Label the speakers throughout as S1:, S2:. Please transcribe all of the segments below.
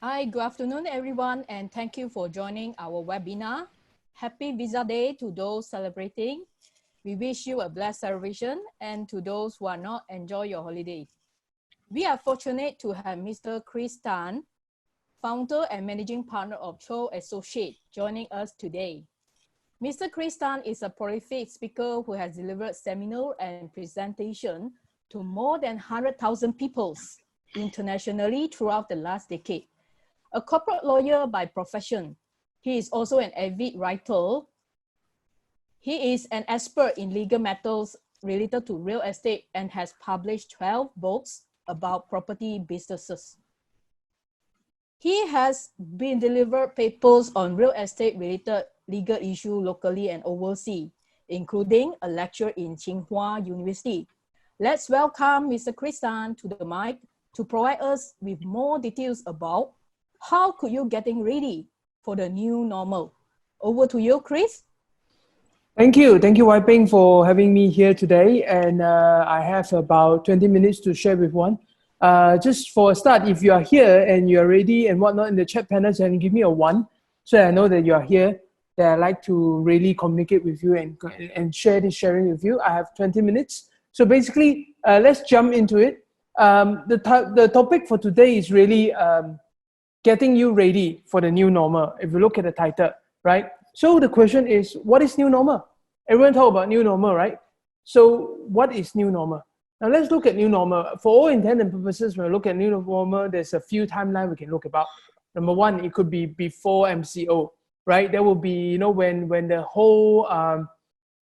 S1: Hi, good afternoon, everyone, and thank you for joining our webinar. Happy Visa Day to those celebrating. We wish you a blessed celebration, and to those who are not, enjoy your holiday. We are fortunate to have Mr. Chris Tan, founder and managing partner of Cho Associates, joining us today. Mr. Chris Tan is a prolific speaker who has delivered seminars and presentations to more than 100,000 people internationally throughout the last decade. A corporate lawyer by profession, he is also an avid writer. He is an expert in legal matters related to real estate and has published 12 books about property businesses. He has been delivered papers on real estate related legal issues locally and overseas, including a lecture in Tsinghua University. Let's welcome Mr. Chris Tan to the mic to provide us with more details about how could you getting ready for the new normal. Over to you, Chris.
S2: Thank you, Wai Ping, for having me here today. And I have about 20 minutes to share with one. Just for a start, if you are here and you are ready and whatnot in the chat panel, then give me a 1 so I know that you are here, that I'd like to really communicate with you and share this sharing with you. I have 20 minutes. So basically, let's jump into it. The topic for today is really getting you ready for the new normal, if you look at the title, right? So the question is, what is new normal? Everyone talk about new normal, right? So what is new normal? Now let's look at new normal. For all intent and purposes, when we look at new normal, there's a few timelines we can look about. Number one, it could be before MCO, right? That will be, when the whole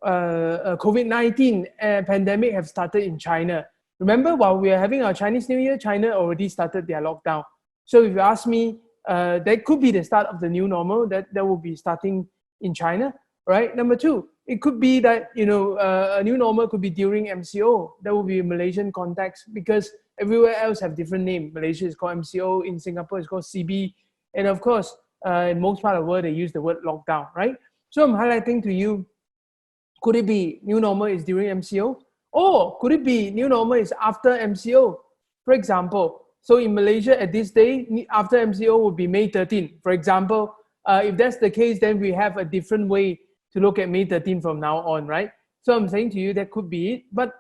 S2: COVID-19 pandemic have started in China. Remember, while we are having our Chinese New Year, China already started their lockdown. So if you ask me, that could be the start of the new normal that will be starting in China, right? Number two, it could be that, a new normal could be during MCO. That will be a Malaysian context because everywhere else have different name. Malaysia is called MCO, in Singapore it's called CB. And of course, in most part of the world, they use the word lockdown, right? So I'm highlighting to you, could it be new normal is during MCO? Or could it be new normal is after MCO? For example, so in Malaysia at this day, after MCO would be May 13. For example, if that's the case, then we have a different way to look at May 13 from now on, right? So I'm saying to you that could be it. But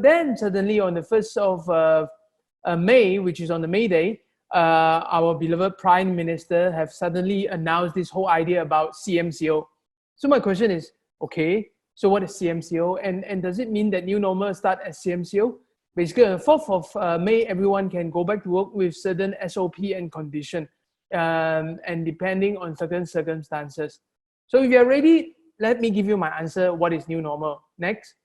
S2: then suddenly on the 1st of May, which is on the May Day, our beloved Prime Minister have suddenly announced this whole idea about CMCO. So my question is, okay, so what is CMCO? And does it mean that new normal start as CMCO? Basically, on the 4th of May, everyone can go back to work with certain SOP and condition, and depending on certain circumstances. So if you're ready, let me give you my answer. What is new normal? Next.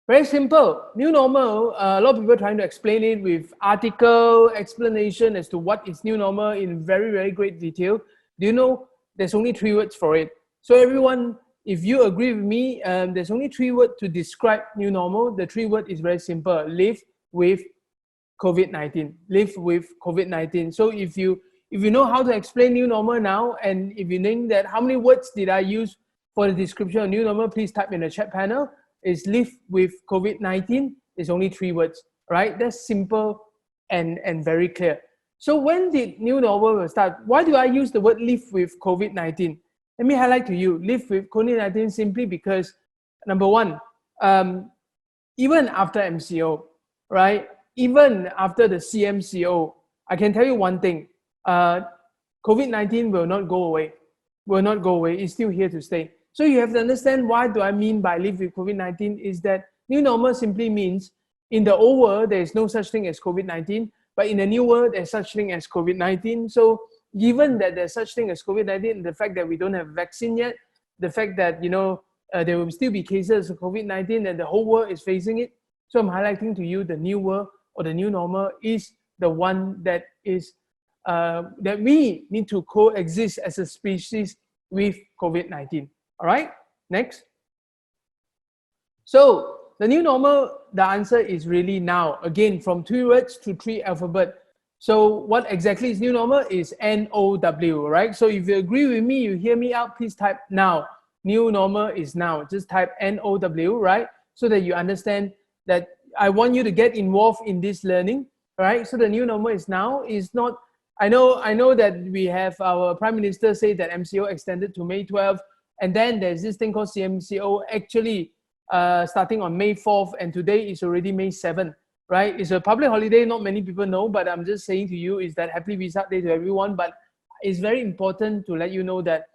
S2: Very simple. New normal, a lot of people are trying to explain it with article, explanation as to what is new normal in very, very great detail. Do you know there's only 3 words for it? So everyone, if you agree with me, there's only 3 words to describe new normal. The 3 words is very simple. Live with COVID-19. Live with COVID-19. So if you know how to explain new normal now, and if you think that how many words did I use for the description of new normal, please type in the chat panel. Is live with COVID-19. It's only 3 words, right? That's simple and very clear. So when did new normal start? Why do I use the word live with COVID-19? Let me highlight to you, live with COVID-19 simply because, number one, even after MCO, right? Even after the CMCO, I can tell you one thing, COVID-19 will not go away. It's still here to stay. So you have to understand why do I mean by live with COVID-19 is that new normal simply means in the old world, there is no such thing as COVID-19, but in the new world, there's such thing as COVID-19. So given that there's such thing as COVID-19, the fact that we don't have vaccine yet, the fact that, there will still be cases of COVID-19 and the whole world is facing it. So I'm highlighting to you the new world or the new normal is the one that is that we need to coexist as a species with COVID-19. All right, next. So the new normal, the answer is really now. Again, from 2 words to 3 alphabet. So what exactly is new normal is NOW, right? So if you agree with me, you hear me out, please type now. New normal is now. Just type NOW, right? So that you understand that I want you to get involved in this learning, right? So the new normal is now, is not I know that we have our Prime Minister say that MCO extended to May 12th, and then there's this thing called CMCO actually starting on May 4th, and today is already May 7th, right? It's a public holiday, not many people know, but I'm just saying to you is that Happy Visa Day to everyone, but it's very important to let you know that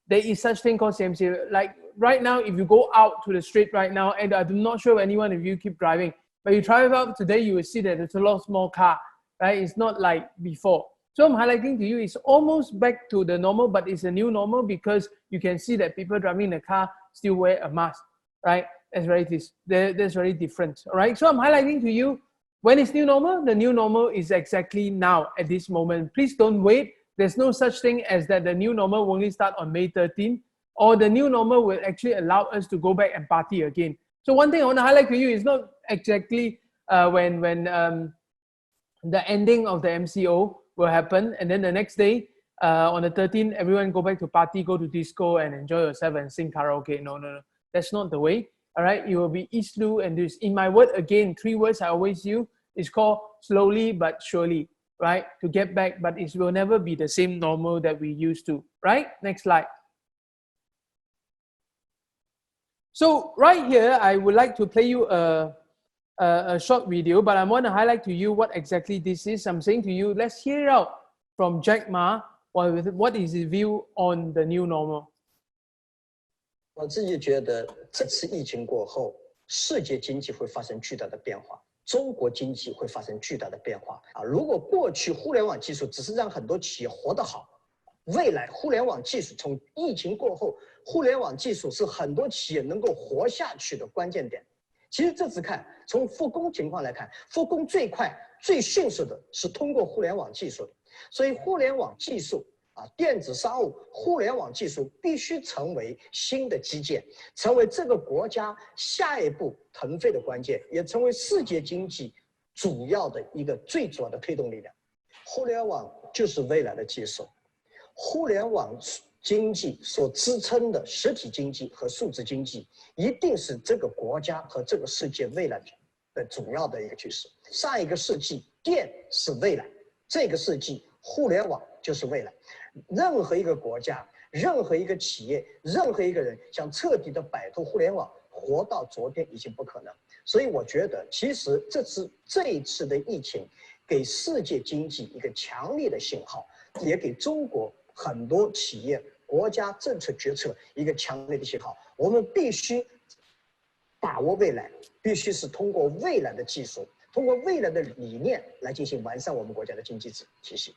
S2: there is such thing called CMCO. Like right now, if you go out to the street right now, and I'm not sure if anyone of you keep driving, but you drive out today, you will see that there's a lot more car, right? It's not like before. So I'm highlighting to you, it's almost back to the normal, but it's a new normal because you can see that people driving the car still wear a mask, right? That's very different, all right? So I'm highlighting to you, when is new normal? The new normal is exactly now at this moment. Please don't wait. There's no such thing as that the new normal will only start on May 13th, or the new normal will actually allow us to go back and party again. So one thing I want to highlight to you is not exactly when the ending of the MCO will happen, and then the next day on the 13th, everyone go back to party, go to disco and enjoy yourself and sing karaoke. No. That's not the way. All right, you will be Eastlu, and this, in my word again, 3 words I always use, it's called slowly but surely, right? To get back, but it will never be the same normal that we used to, right? Next slide. So right here, I would like to play you a short video, but I want to highlight to you what exactly this is. I'm saying to you, let's hear out from Jack Ma, what is his view on the new normal.
S3: 我自己觉得，这次疫情过后，世界经济会发生巨大的变化，中国经济会发生巨大的变化啊！如果过去互联网技术只是让很多企业活得好，未来互联网技术从疫情过后，互联网技术是很多企业能够活下去的关键点。其实这次看，从复工情况来看，复工最快、最迅速的是通过互联网技术的，所以互联网技术。 电子商务、互联网技术必须成为新的基建，成为这个国家下一步腾飞的关键，也成为世界经济主要的一个最主要的推动力量。互联网就是未来的技术，互联网经济所支撑的实体经济和数字经济，一定是这个国家和这个世界未来的主要的一个趋势。上一个世纪，电是未来；这个世纪，互联网就是未来。 任何一个国家、任何一个企业、任何一个人想彻底的摆脱互联网，活到昨天已经不可能。所以我觉得，其实这一次的疫情，给世界经济一个强烈的信号，也给中国很多企业、国家政策决策一个强烈的信号。我们必须把握未来，必须是通过未来的技术，通过未来的理念来进行完善我们国家的经济体系。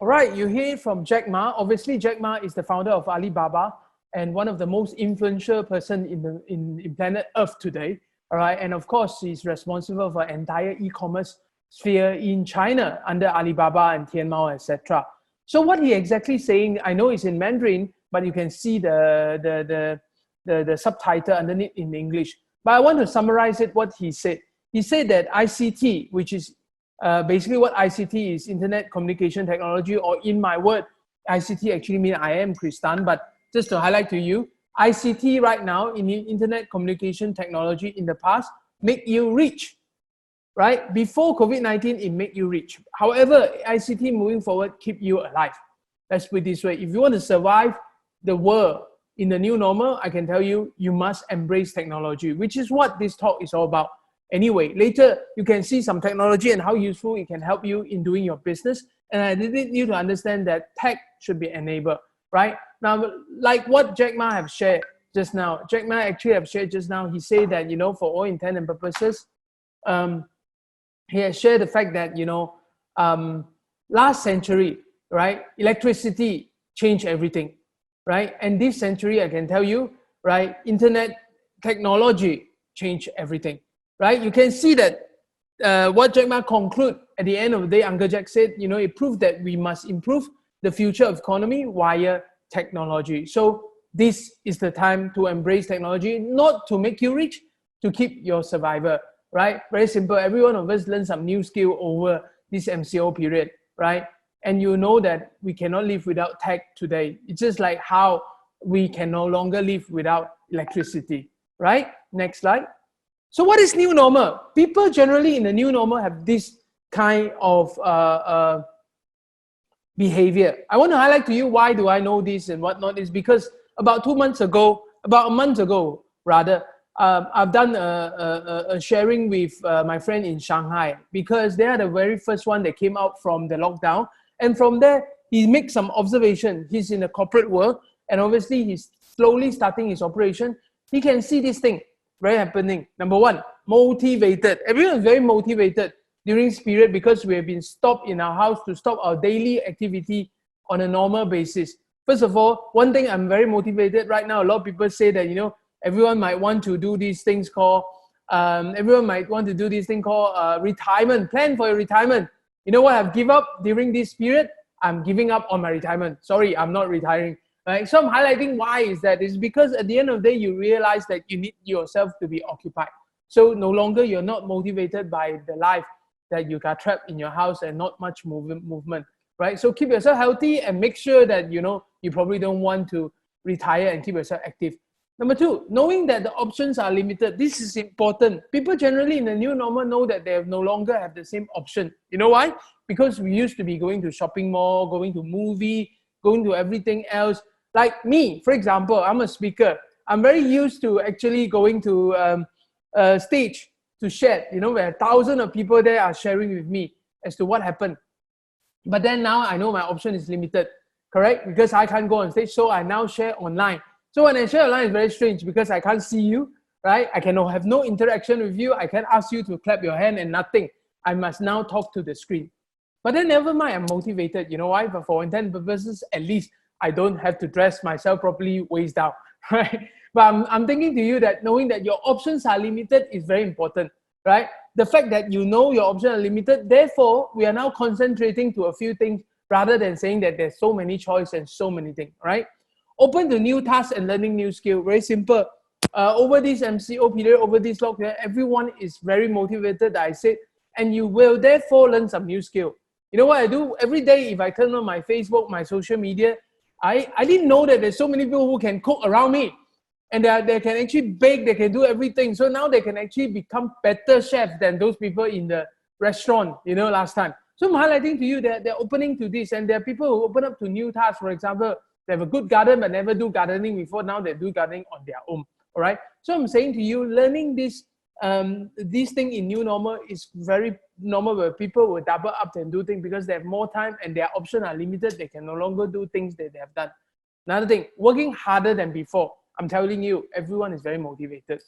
S2: All right, you hear it from Jack Ma. Obviously, Jack Ma is the founder of Alibaba and one of the most influential person in planet Earth today. All right, and of course, he's responsible for entire e-commerce sphere in China under Alibaba and Tianmao, etc. So what he exactly saying, I know it's in Mandarin, but you can see the subtitle underneath in English. But I want to summarize it. What he said. He said that ICT, which is basically what ICT is, Internet Communication Technology, or in my word, ICT actually means I am Kristan, but just to highlight to you, ICT right now in Internet Communication Technology in the past make you rich, right? Before COVID-19, it made you rich. However, ICT moving forward keep you alive. Let's put it this way. If you want to survive the world in the new normal, I can tell you, you must embrace technology, which is what this talk is all about. Anyway, later you can see some technology and how useful it can help you in doing your business. And I need you to understand that tech should be enabled, right? Now, like what Jack Ma have shared just now, Jack Ma actually have shared just now, he said that, you know, for all intent and purposes, he has shared the fact that, you know, last century, right, electricity changed everything, right? And this century, I can tell you, right, internet technology changed everything. Right, you can see that what Jack Ma conclude at the end of the day, Uncle Jack said, you know, it proved that we must improve the future of economy via technology. So this is the time to embrace technology, not to make you rich, to keep your survivor, right? Very simple. Every one of us learn some new skill over this MCO period, right? And you know that we cannot live without tech today. It's just like how we can no longer live without electricity, right? Next slide. So what is new normal? People generally in the new normal have this kind of behavior. I want to highlight to you why do I know this and whatnot is because about a month ago rather, I've done a sharing with my friend in Shanghai because they are the very first one that came out from the lockdown. And from there, he makes some observation. He's in the corporate world and obviously he's slowly starting his operation. He can see this thing very happening. Number one, motivated. Everyone is very motivated during this period because we have been stopped in our house to stop our daily activity on a normal basis. First of all, one thing I'm very motivated right now, a lot of people say that, you know, everyone might want to do these things called, retirement, plan for your retirement. You know what I've given up during this period? I'm giving up on my retirement. Sorry, I'm not retiring. Right? So I'm highlighting why is that. It's because at the end of the day, you realize that you need yourself to be occupied. So no longer you're not motivated by the life that you got trapped in your house and not much movement, right? So keep yourself healthy and make sure that, you know, you probably don't want to retire and keep yourself active. Number two, knowing that the options are limited. This is important. People generally in the new normal know that they no longer have the same option. You know why? Because we used to be going to shopping mall, going to movie, going to everything else. Like me, for example, I'm a speaker. I'm very used to actually going to stage to share, you know, where thousands of people there are sharing with me as to what happened. But then now I know my option is limited, correct? Because I can't go on stage, so I now share online. So when I share online, it's very strange because I can't see you, right? I can have no interaction with you. I can ask you to clap your hand and nothing. I must now talk to the screen. But then never mind, I'm motivated. You know why? But for intent purposes, at least I don't have to dress myself properly, waist down, right? But I'm thinking to you that knowing that your options are limited is very important, right? The fact that you know your options are limited, therefore, we are now concentrating to a few things rather than saying that there's so many choices and so many things, right? Open to new tasks and learning new skill. Very simple. Over this MCO period, over this lockdown, everyone is very motivated, I said, and you will therefore learn some new skill. You know what I do? Every day, if I turn on my Facebook, my social media, I didn't know that there's so many people who can cook around me. And they can actually bake, they can do everything. So now they can actually become better chefs than those people in the restaurant, you know, last time. So I'm highlighting to you that they're opening to this. And there are people who open up to new tasks. For example, they have a good garden but never do gardening before. Now they do gardening on their own, all right? So I'm saying to you, learning this thing in new normal is very normal where people will double up and do things because they have more time and their options are limited. They can no longer do things that they have done. Another thing, working harder than before. I'm telling you, everyone is very motivated.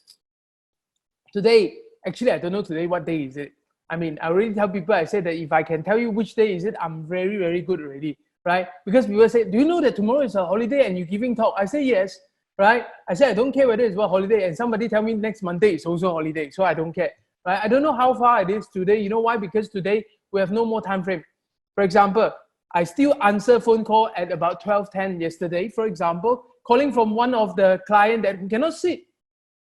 S2: Today, actually, I don't know today what day is it. I mean, I already tell people, I say that if I can tell you which day is it, I'm very, very good already, right? Because people say, do you know that tomorrow is a holiday and you're giving talk? I say, yes, right? I say, I don't care whether it's a holiday, and somebody tell me next Monday is also a holiday, so I don't care, right? I don't know how far it is today. You know why? Because today we have no more time frame. For example, I still answer phone call at about 12:10 yesterday, for example, calling from one of the client that cannot sit,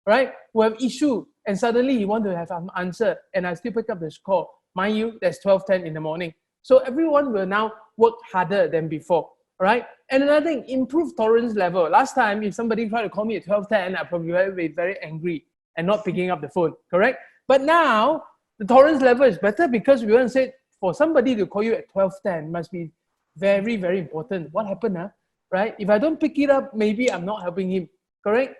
S2: right? Who have issue, and suddenly he want to have an answer, and I still pick up this call. Mind you, that's 12:10 in the morning. So everyone will now work harder than before, right? And another thing, improve tolerance level. Last time, if somebody tried to call me at 12:10, I probably would be very angry and not picking up the phone, correct? But now, the tolerance level is better because we want to say, for somebody to call you at 12:10 must be very, very important. What happened, huh? Right? If I don't pick it up, maybe I'm not helping him, correct?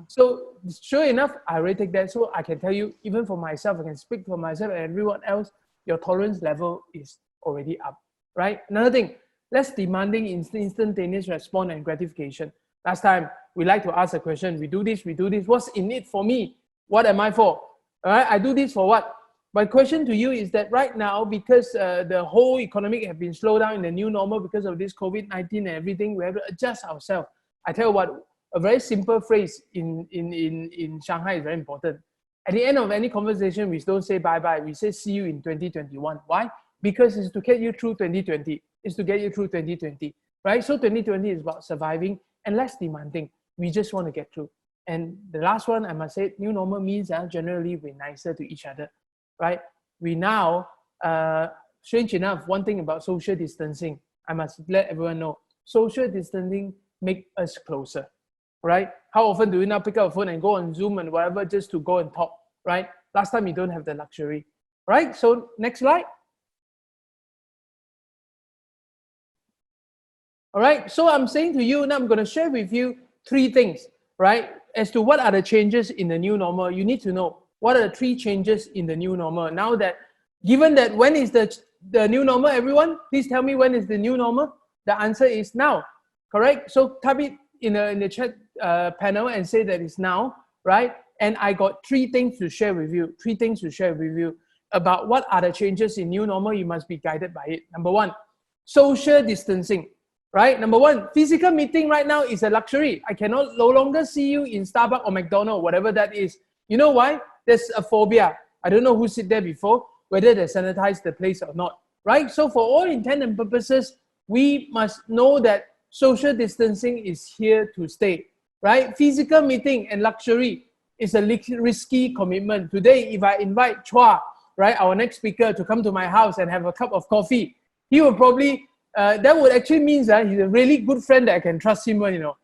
S2: So sure enough, I already take that. So I can tell you, even for myself, I can speak for myself and everyone else, your tolerance level is already up, right? Another thing, less demanding instantaneous response and gratification. Last time, we like to ask a question, we do this, what's in it for me? What am I for? All right, I do this for what? My question to you is that right now, because the whole economic have been slowed down in the new normal because of this COVID-19 and everything, we have to adjust ourselves. I tell you what, a very simple phrase in Shanghai is very important. At the end of any conversation, we don't say bye-bye. We say see you in 2021. Why? Because it's to get you through 2020. It's to get you through 2020, right? So 2020 is about surviving and less demanding. We just want to get through. And the last one, I must say, new normal means generally we're nicer to each other. Right? We now, strange enough, one thing about social distancing, I must let everyone know, social distancing make us closer, right? How often do we now pick up a phone and go on Zoom and whatever just to go and talk, right? Last time you don't have the luxury, right? So next slide. All right. So I'm saying to you now, I'm going to share with you 3 things, right? As to what are the changes in the new normal. You need to know what are the 3 changes in the new normal. Now that, given that when is the new normal, everyone, please tell me when is the new normal. The answer is now, correct? So type it in the chat panel and say that it's now, right? And I got 3 things to share with you, 3 things to share with you about what are the changes in new normal. You must be guided by it. Number 1, social distancing. Right? Number 1, physical meeting right now is a luxury. I cannot no longer see you in Starbucks or McDonald's, whatever that is. You know why? There's a phobia. I don't know who sit there before, whether they sanitize the place or not. Right? So for all intent and purposes, we must know that social distancing is here to stay. Right? Physical meeting and luxury is a risky commitment. Today, if I invite Chua, right, our next speaker, to come to my house and have a cup of coffee, he will probably that would actually mean that he's a really good friend that I can trust him, you know,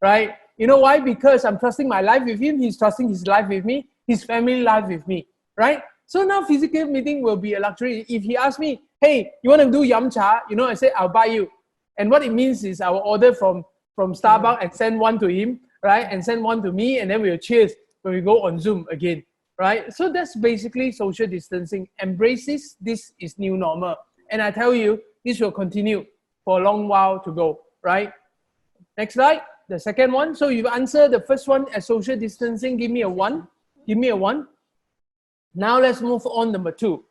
S2: right? You know why? Because I'm trusting my life with him. He's trusting his life with me, his family life with me, right? So now physical meeting will be a luxury. If he asks me, hey, you want to do yum cha? You know, I say, I'll buy you. And what it means is I will order from Starbucks and send one to him, right? And send one to me, and then we'll cheers when we go on Zoom again, right? So that's basically social distancing. Embrace this. This is new normal. And I tell you, this will continue for a long while to go, right? Next slide, the second one. So you've answered the first one as social distancing. Give me a 1. Give me a 1. Now let's move on number 2.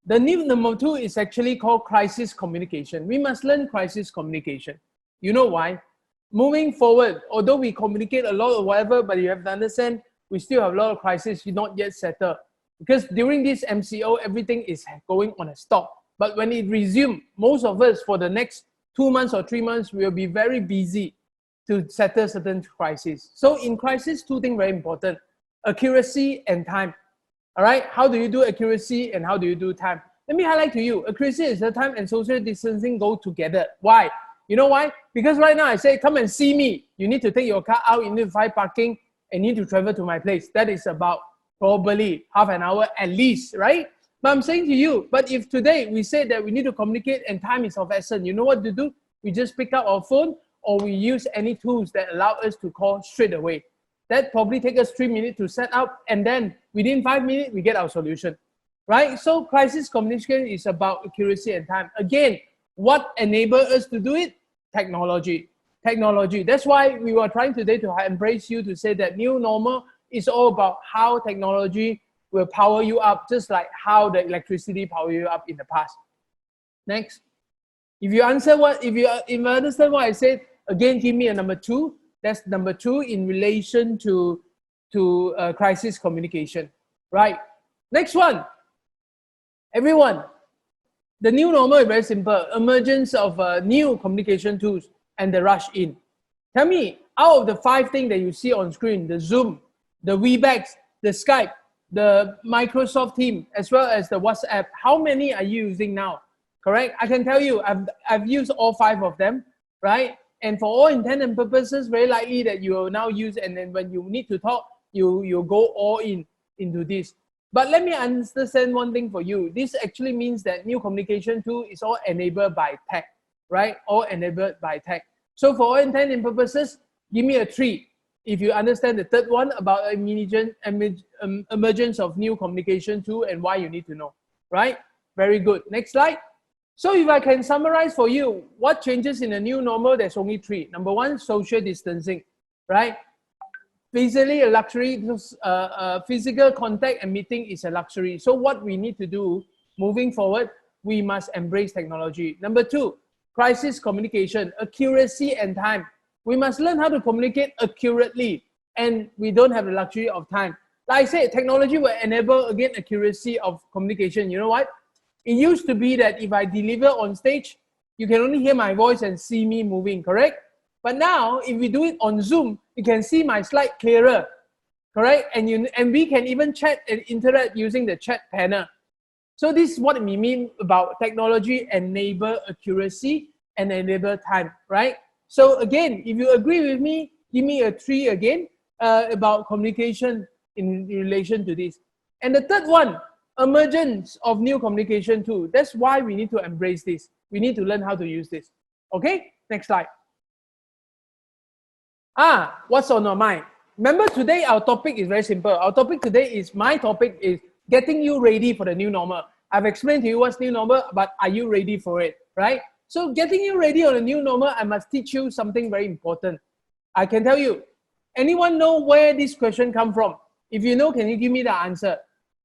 S2: The new number 2 is actually called crisis communication. We must learn crisis communication. You know why? Moving forward, although we communicate a lot or whatever, but you have to understand, we still have a lot of crises not yet settled. Because during this MCO, everything is going on a stop. But when it resumes, most of us for the next 2 months or 3 months, will be very busy to settle certain crises. So in crisis, 2 things very important: accuracy and time. All right, how do you do accuracy and how do you do time? Let me highlight to you, accuracy is the time and social distancing go together. Why? You know why? Because right now I say, come and see me. You need to take your car out, you need to find parking, and you need to travel to my place. That is about probably half an hour at least, right? But I'm saying to you, but if today we say that we need to communicate and time is of essence, you know what to do? We just pick up our phone or we use any tools that allow us to call straight away. That probably takes us 3 minutes to set up, and then within 5 minutes, we get our solution, right? So crisis communication is about accuracy and time. Again, what enables us to do it? Technology. Technology. That's why we were trying today to embrace you to say that new normal is all about how technology will power you up, just like how the electricity power you up in the past. Next. If you answer if you understand what I said, again, give me a number 2. That's number 2 in relation to crisis communication, right? Next one. Everyone, the new normal is very simple. Emergence of new communication tools and the rush in. Tell me, out of the 5 things that you see on screen, the Zoom, the Webex, the Skype, the Microsoft Teams, as well as the WhatsApp, how many are you using now? Correct? I can tell you, I've used all 5 of them, right? And for all intent and purposes, very likely that you will now use, and then when you need to talk, you go all into this. But let me understand one thing for you. This actually means that new communication tool is all enabled by tech, right? All enabled by tech. So for all intent and purposes, give me a 3. If you understand the third one about emergence of new communication tool and why you need to know, right? Very good. Next slide. So if I can summarize for you, what changes in the new normal, there's only 3. Number 1, social distancing, right? Basically a luxury, physical contact and meeting is a luxury. So what we need to do moving forward, we must embrace technology. Number 2, crisis communication, accuracy and time. We must learn how to communicate accurately, and we don't have the luxury of time. Like I said, technology will enable, again, accuracy of communication. You know what? It used to be that if I deliver on stage, you can only hear my voice and see me moving, correct? But now, if we do it on Zoom, you can see my slide clearer, correct? And we can even chat and interact using the chat panel. So this is what we mean about technology enable accuracy and enable time, right? So again, if you agree with me, give me a 3 again about communication in relation to this. And the third one, emergence of new communication tool. That's why we need to embrace this. We need to learn how to use this. Okay? Next slide. What's on your mind? Remember today our topic is very simple. Our topic today is, my topic is getting you ready for the new normal. I've explained to you what's new normal, but are you ready for it, right? So getting you ready on the new normal, I must teach you something very important. I can tell you, anyone know where this question come from? If you know, can you give me the answer?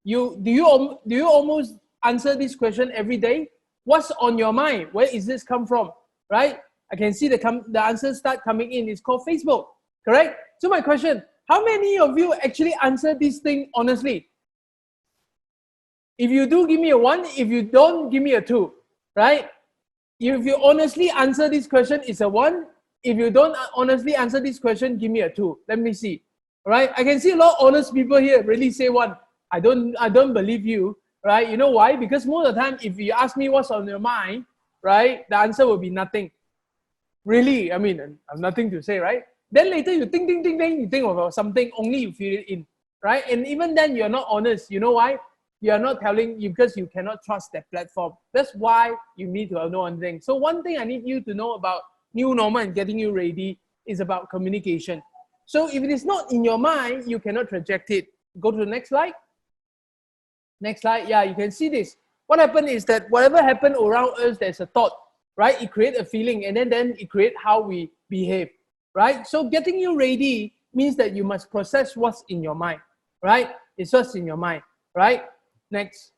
S2: Do you almost answer this question every day? What's on your mind? Where is this come from, right? I can see the answers start coming in. It's called Facebook, correct? So my question, how many of you actually answer this thing honestly? If you do, give me a 1. If you don't, give me a 2, right? If you honestly answer this question, it's a 1. If you don't honestly answer this question, give me a 2. Let me see, right? I can see a lot of honest people here really say 1. I don't believe you, right? You know why? Because most of the time, if you ask me what's on your mind, right, the answer will be nothing. Really, I mean, I have nothing to say, right? Then later you think, you think about something, only you feel it in, right? And even then you're not honest. You know why? You are not telling you because you cannot trust that platform. That's why you need to know one thing. So one thing I need you to know about new normal and getting you ready is about communication. So if it is not in your mind, you cannot project it. Go to the next slide. Next slide. Yeah, you can see this. What happened is that whatever happened around us, there's a thought, right? It creates a feeling, and then it creates how we behave, right? So getting you ready means that you must process what's in your mind, right? It's what's in your mind, right? Next.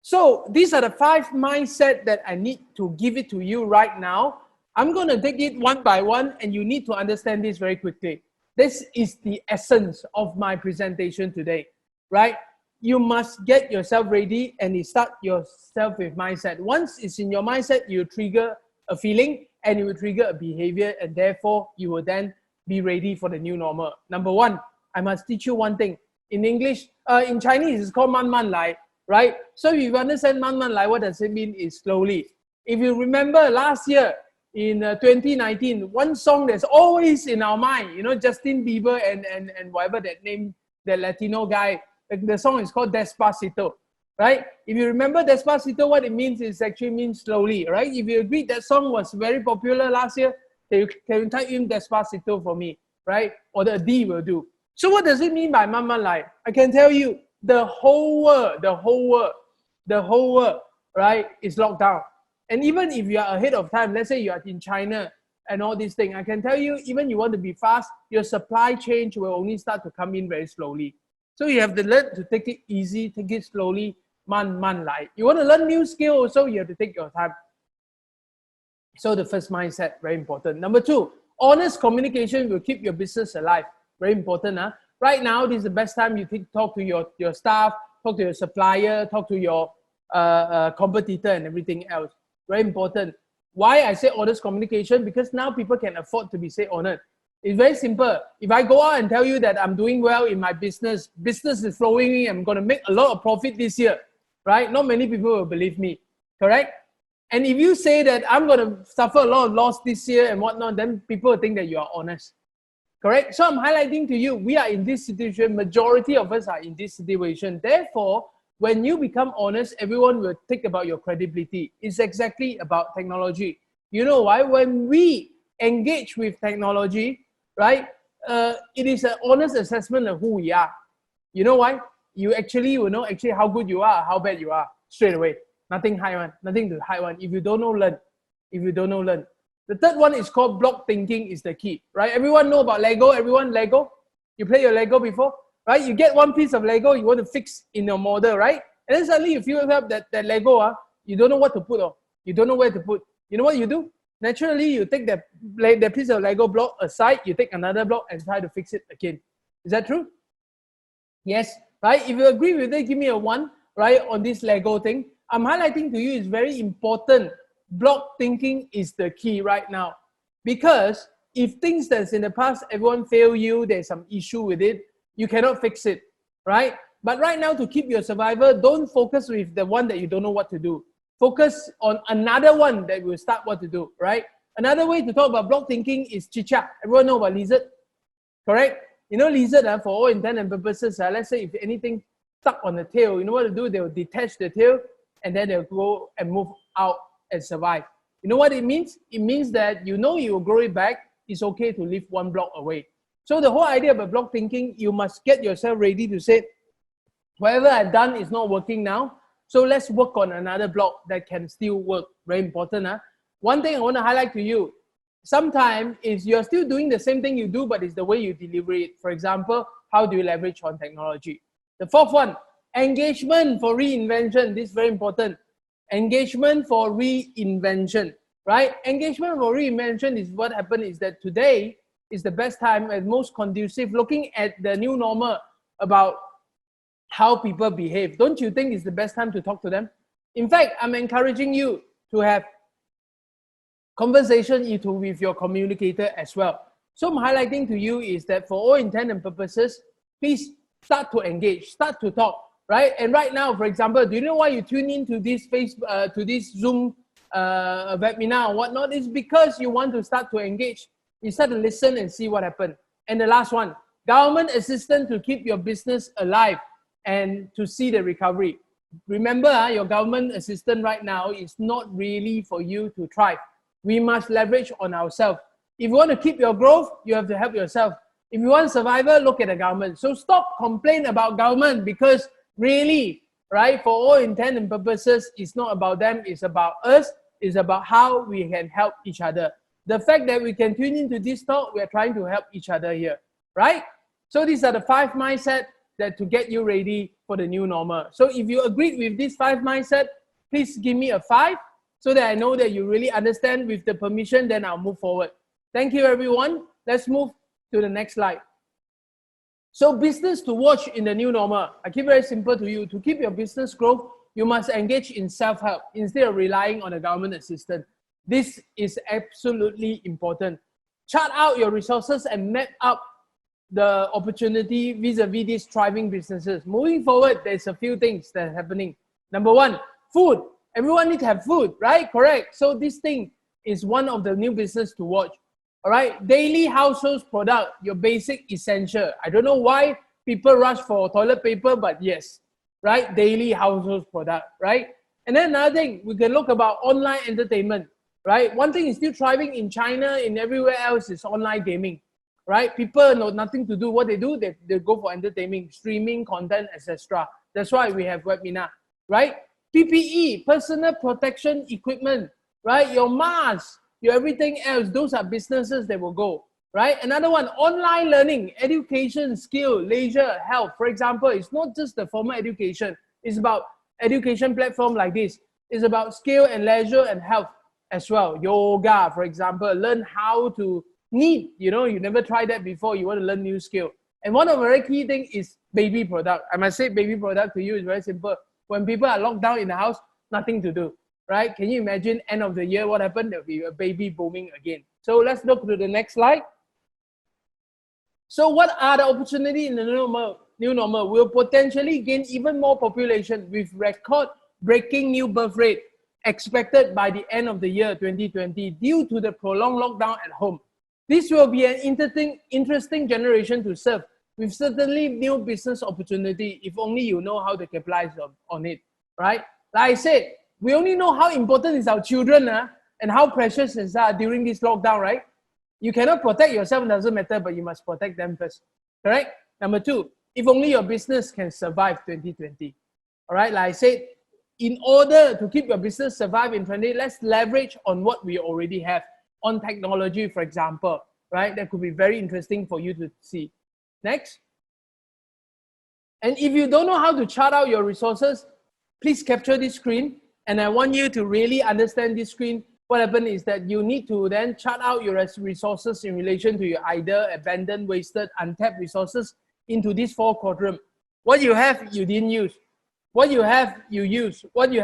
S2: So these are the 5 mindset that I need to give it to you right now. I'm going to take it one by one, and you need to understand this very quickly. This is the essence of my presentation today, right? You must get yourself ready and you start yourself with mindset. Once it's in your mindset, you trigger a feeling and you will trigger a behavior, and therefore you will then be ready for the new normal. Number 1, I must teach you one thing. In English, in Chinese, it's called man man lai, right? So if you understand man man lai, what does it mean is slowly. If you remember last year in 2019, one song that's always in our mind, you know, Justin Bieber and whatever that name, the Latino guy, the song is called Despacito, right? If you remember Despacito, what it means is actually means slowly, right? If you agree that song was very popular last year, can you type in Despacito for me, right? Or the D will do. So what does it mean by man man lai? I can tell you, the whole world, right, is locked down. And even if you are ahead of time, let's say you are in China and all these things, I can tell you, even you want to be fast, your supply chain will only start to come in very slowly. So you have to learn to take it easy, take it slowly, man man lai. You want to learn new skill also, you have to take your time. So the first mindset, very important. Number 2, honest communication will keep your business alive. Very important. Right now, this is the best time you talk to your staff, talk to your supplier, talk to your competitor and everything else. Very important. Why I say honest communication? Because now people can afford to be say honest. It's very simple. If I go out and tell you that I'm doing well in my business is flowing in, I'm going to make a lot of profit this year, right? Not many people will believe me, correct? And if you say that I'm going to suffer a lot of loss this year and whatnot, then people will think that you are honest, correct? So I'm highlighting to you, we are in this situation, majority of us are in this situation. Therefore, when you become honest, everyone will think about your credibility. It's exactly about technology. You know why? When we engage with technology, right, it is an honest assessment of who we are. You know why? You actually will know actually how good you are, how bad you are, straight away. Nothing hide one, nothing to hide one. If you don't know, learn. If you don't know, learn. The third one is called block thinking is the key, right? Everyone know about Lego? Everyone Lego? You play your Lego before, right? You get one piece of Lego, you want to fix in your model, right? And then suddenly you feel that Lego, you don't know what to put on. You don't know where to put. You know what you do? Naturally, you take that piece of Lego block aside, you take another block and try to fix it again. Is that true? Yes, right? If you agree with it, give me a 1, right, on this Lego thing. I'm highlighting to you it's very important. Block thinking is the key right now. Because if things that's in the past, everyone failed you, there's some issue with it, you cannot fix it, right? But right now, to keep your survival, don't focus with the one that you don't know what to do. Focus on another one that will start what to do, right? Another way to talk about block thinking is chicha. Everyone know about lizard, correct? You know lizard, for all intent and purposes, let's say if anything stuck on the tail, you know what to do? They will detach the tail and then they'll go and move out and survive. You know what it means? It means that you know you will grow it back. It's okay to live one block away. So the whole idea of a block thinking, you must get yourself ready to say, whatever I've done is not working now. So let's work on another block that can still work. Very important. Huh? One thing I want to highlight to you, sometimes is you're still doing the same thing you do, but it's the way you deliver it. For example, how do you leverage on technology? The fourth one, engagement for reinvention. This is very important. Engagement for reinvention, right? Engagement for reinvention is what happened is that today is the best time and most conducive looking at the new normal about how people behave. Don't you think it's the best time to talk to them? In fact, I'm encouraging you to have conversation with your communicator as well. So I'm highlighting to you is that for all intent and purposes, please start to engage, start to talk, right? And right now, for example, do you know why you tune into this to this Zoom webinar or whatnot? It's because you want to start to engage. You start to listen and see what happened. And the last one, government assistance to keep your business alive and to see the recovery. Remember, your government assistance right now is not really for you to thrive. We must leverage on ourselves. If you want to keep your growth, you have to help yourself. If you want survival, look at the government. So stop complaining about government because really, right, for all intent and purposes, it's not about them, it's about us, it's about how we can help each other. The fact that we can tune into this talk, we are trying to help each other here, right? So these are the 5 mindset that to get you ready for the new normal. So if you agreed with this 5 mindset, please give me a 5 so that I know that you really understand. With the permission, then I'll move forward. Thank you, everyone. Let's move to the next slide. So business to watch in the new normal. I keep it very simple to you. To keep your business growth, you must engage in self-help instead of relying on a government assistant. This is absolutely important. Chart out your resources and map up the opportunity vis-a-vis these thriving businesses. Moving forward, there's a few things that are happening. Number 1, food. Everyone needs to have food, right? Correct. So this thing is one of the new business to watch. All right. Daily household product, your basic essential. I don't know why people rush for toilet paper, but yes, right? Daily household product, right? And then another thing, we can look about online entertainment, right? One thing is still thriving in China, in everywhere else is online gaming. Right? People know nothing to do. What they do, they go for entertainment, streaming content, etc. That's why we have webinar, right? PPE, personal protection equipment, right? Your mask, your everything else, those are businesses that will go, right? Another one, online learning, education, skill, leisure, health. For example, it's not just the formal education. It's about education platform like this. It's about skill and leisure and health as well. Yoga, for example, learn how to knit, you know, you never tried that before, you want to learn new skill. And one of the very key thing is baby product. I must say baby product to you is very simple. When people are locked down in the house, nothing to do, right? Can you imagine end of the year, what happened? There'll be a baby booming again. So let's look to the next slide. So what are the opportunities in the new normal? We'll potentially gain even more population with record-breaking new birth rate expected by the end of the year 2020 due to the prolonged lockdown at home. This will be an interesting generation to serve with certainly new business opportunity if only you know how to capitalize on it, right? Like I said, we only know how important is our children and how precious is are during this lockdown, right? You cannot protect yourself, doesn't matter, but you must protect them first, correct? Number 2, if only your business can survive 2020, all right? Like I said, in order to keep your business survive in 2020, let's leverage on what we already have. On technology, for example, right? That could be very interesting for you to see. Next. And if you don't know how to chart out your resources, please capture this screen. And I want you to really understand this screen. What happened is that you need to then chart out your resources in relation to your either abandoned, wasted, untapped resources into these 4 quadrants. What you have, you didn't use. What you have, you use. What you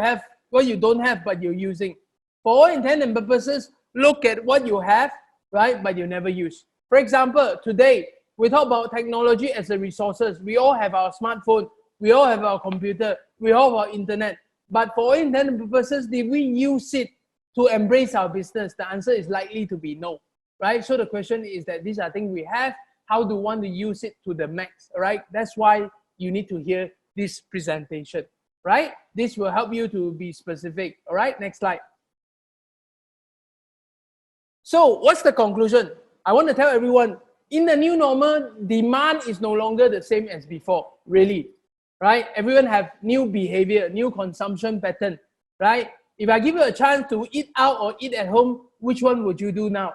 S2: don't have, but you're using. For all intent and purposes, look at what you have, right, but you never use. For example, today, we talk about technology as the resources. We all have our smartphone, we all have our computer, we all have our internet. But for all intent and purposes, did we use it to embrace our business? The answer is likely to be no, right? So the question is that these are things we have, how do we want to use it to the max, right? That's why you need to hear this presentation, right? This will help you to be specific, all right? Next slide. So what's the conclusion? I want to tell everyone, in the new normal, demand is no longer the same as before, really, right? Everyone have new behavior, new consumption pattern, right? If I give you a chance to eat out or eat at home, which one would you do now?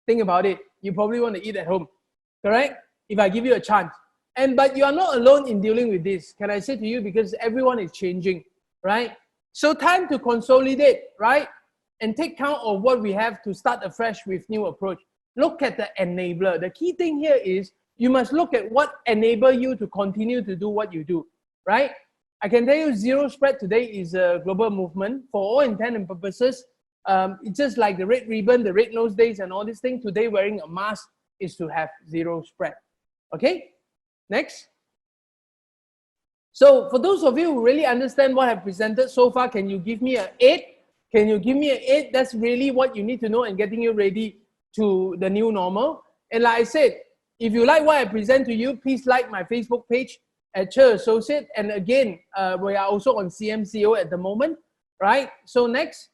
S2: Think about it. You probably want to eat at home, correct? If I give you a chance. But you are not alone in dealing with this, can I say to you, because everyone is changing, right? So time to consolidate, right? And take count of what we have to start afresh with new approach. Look at the enabler. The key thing here is you must look at what enable you to continue to do what you do, right? I can tell you zero spread today is a global movement. For all intent and purposes, it's just like the red ribbon, the red nose days and all these things. Today wearing a mask is to have zero spread. Okay, next. So for those of you who really understand what I've presented so far, can you give me an 8? Can you give me an 8? That's really what you need to know and getting you ready to the new normal. And like I said, if you like what I present to you, please like my Facebook page at Cher Associate. And again, we are also on CMCO at the moment, right? So next.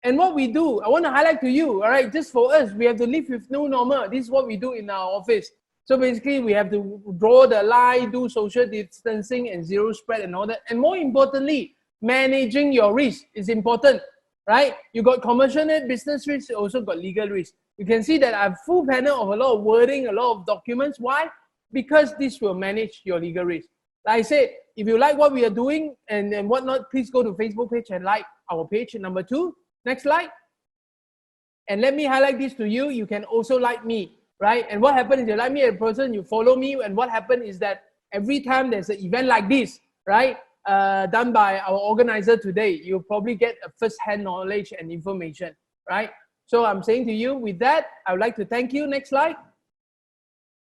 S2: And what we do, I want to highlight to you, all right, just for us, we have to live with new normal. This is what we do in our office. So basically, we have to draw the line, do social distancing and zero spread and all that. And more importantly, managing your risk is important, right? You got commercial net, business risk, you also got legal risk. You can see that I have full panel of a lot of wording, a lot of documents. Why? Because this will manage your legal risk. Like I said, if you like what we are doing and whatnot, please go to Facebook page and like our page. Number 2, next slide. And let me highlight this to you. You can also like me, right? And what happens is you like me as a person, you follow me. And what happens is that every time there's an event like this, right, done by our organizer today, you'll probably get a first-hand knowledge and information, right? So I'm saying to you, with that, I would like to thank you. Next slide.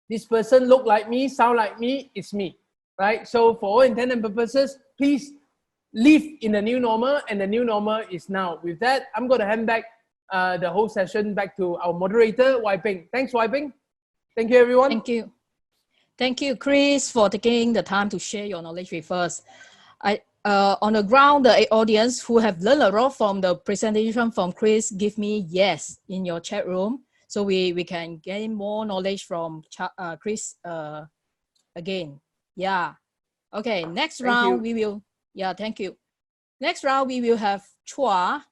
S2: This person look like me, sound like me, it's me, right? So for all intent and purposes, please live in the new normal, and the new normal is now. With that, I'm going to hand back the whole session back to our moderator, Wai Peng. Thanks, Wai Peng. Thank you, everyone.
S1: Thank you. Thank you, Chris, for taking the time to share your knowledge with us. On the ground, the audience who have learned a lot from the presentation from Chris, give me yes in your chat room, so we can gain more knowledge from Chris again. Yeah. Okay, next round we will, yeah, thank you. Next round we will have Chua.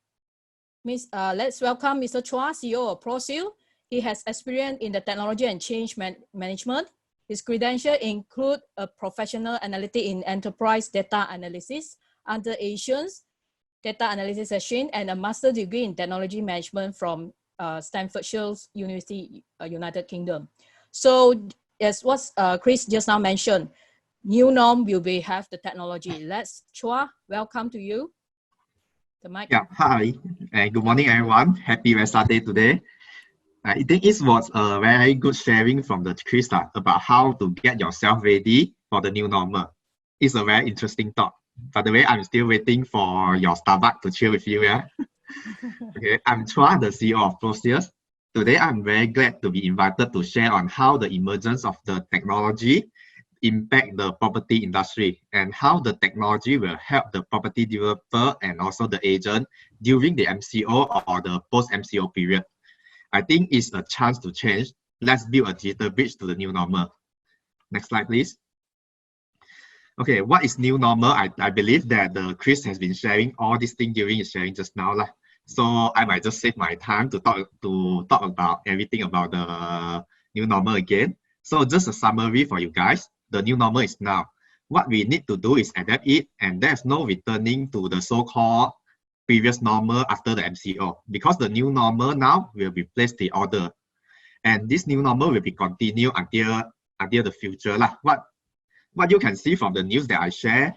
S1: Let's welcome Mr. Chua, CEO of ProSeal. He has experience in the technology and change management. His credentials include a professional analytic in enterprise data analysis under Asians data analysis session and a master's degree in technology management from Stanford University, United Kingdom. So as what Chris just now mentioned, new norm will be have the technology. Let's Chua, welcome to you. The mic.
S4: Yeah, hi, and good morning, everyone. Happy Wednesday today. I think it was a very good sharing from the Chris about how to get yourself ready for the new normal. It's a very interesting thought. By the way, I'm still waiting for your Starbucks to chill with you. Yeah. Okay, I'm Chua, the CEO of ProSeal. Today, I'm very glad to be invited to share on how the emergence of the technology impact the property industry and how the technology will help the property developer and also the agent during the MCO or the post-MCO period. I think it's a chance to change. Let's build a digital bridge to the new normal. Next slide, please. Okay, what is new normal? I believe that Chris has been sharing all these things during his sharing just now. So I might just save my time to talk about everything about the new normal again. So just a summary for you guys. The new normal is now. What we need to do is adapt it, and there's no returning to the so-called previous normal after the MCO, because the new normal now will replace the order, and this new normal will be continued until the future. What you can see from the news that I share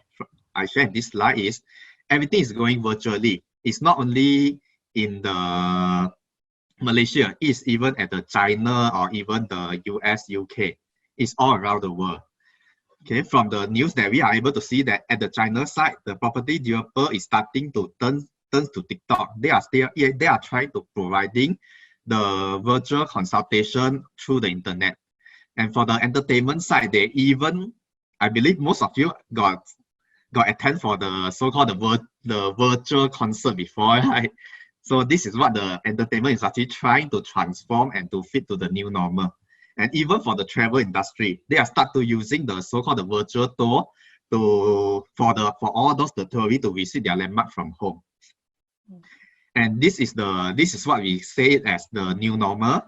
S4: in this slide is everything is going virtually. It's not only in the Malaysia, it's even at the China or even the US, UK. It's all around the world. Okay, from the news that we are able to see that at the China side, the property developer is starting to turn to TikTok. They are trying to providing the virtual consultation through the internet. And for the entertainment side, they even, I believe most of you got attend for the so-called the virtual concert before, right? So this is what the entertainment industry trying to transform and to fit to the new normal. And even for the travel industry, they are start to using the so-called the virtual tour for all those the tourists to visit their landmark from home. And this is what we say as the new normal,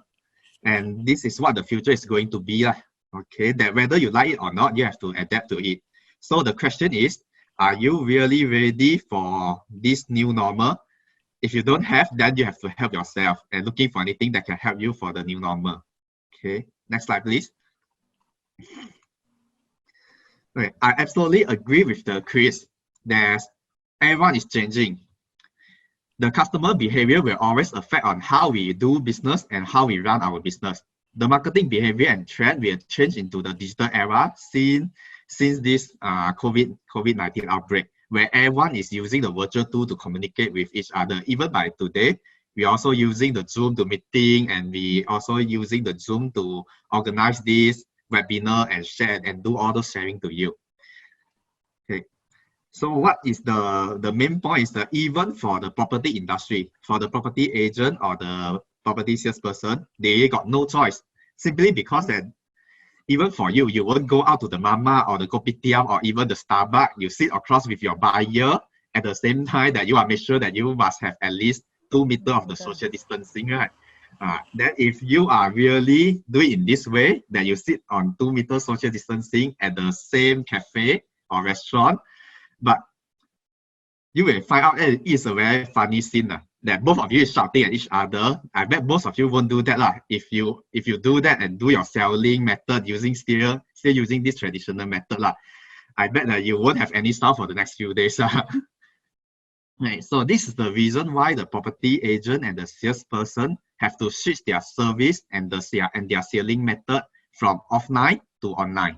S4: and this is what the future is going to be. Okay, that whether you like it or not, you have to adapt to it. So the question is, are you really ready for this new normal? If you don't have, then you have to help yourself and looking for anything that can help you for the new normal. Okay, next slide, please. Okay, I absolutely agree with the Chris that everyone is changing. The customer behavior will always affect on how we do business and how we run our business. The marketing behavior and trend will change into the digital era since this COVID-19 outbreak, where everyone is using the virtual tool to communicate with each other. Even by today, we're also using the Zoom to meeting, and we also using the Zoom to organize this webinar and share and do all those sharing to you. Okay. So what is the main point is that even for the property industry, for the property agent or the property salesperson, they got no choice simply because that even for you, you won't go out to the mama or the kopitiam or even the Starbucks. You sit across with your buyer at the same time that you are make sure that you must have at least 2 meters of the social distancing, right? Then if you are really doing in this way, that you sit on 2 meters social distancing at the same cafe or restaurant, but you will find out that it's a very funny scene that both of you is shouting at each other. I bet most of you won't do that if you do that and do your selling method using still using this traditional method I bet that you won't have any staff for the next few days. Right, so this is the reason why the property agent and the salesperson have to switch their service and their selling method from offline to online.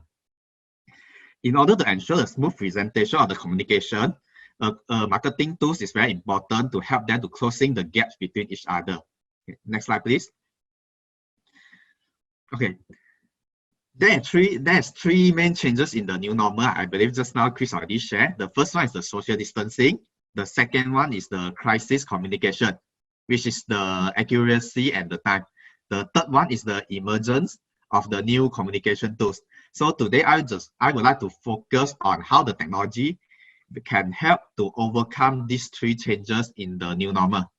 S4: In order to ensure a smooth presentation of the communication, marketing tools is very important to help them to closing the gaps between each other. Okay, next slide, please. Okay, there's three main changes in the new normal. I believe just now Chris already shared. The first one is the social distancing. The second one is the crisis communication, which is the accuracy and the time. The third one is the emergence of the new communication tools. So today I would like to focus on how the technology can help to overcome these three changes in the new normal.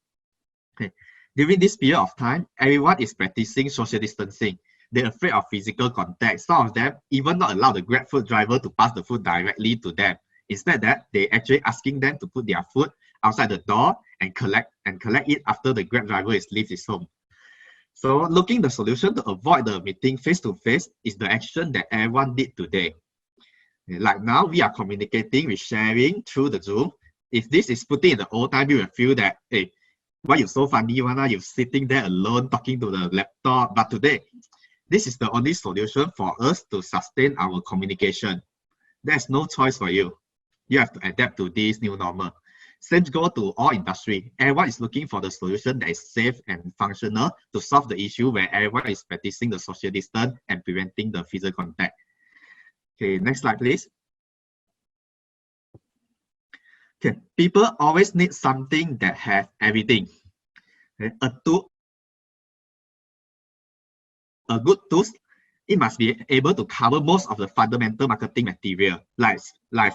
S4: Okay. During this period of time, everyone is practicing social distancing. They're afraid of physical contact. Some of them even not allow the Grab food driver to pass the food directly to them. Instead that they actually asking them to put their food outside the door and collect it after the Grab driver is leaves his home. So looking the solution to avoid the meeting face-to-face is the action that everyone did today. Like now we are communicating with sharing through the Zoom. If this is putting in the old time, you will feel that, hey, why you so funny, you're sitting there alone talking to the laptop. But today, this is the only solution for us to sustain our communication. There's no choice for you. You have to adapt to this new normal. Same go to all industry. Everyone is looking for the solution that is safe and functional to solve the issue where everyone is practicing the social distance and preventing the physical contact. Okay, next slide, please. Okay, people always need something that has everything. Okay, a good tool, it must be able to cover most of the fundamental marketing material. Like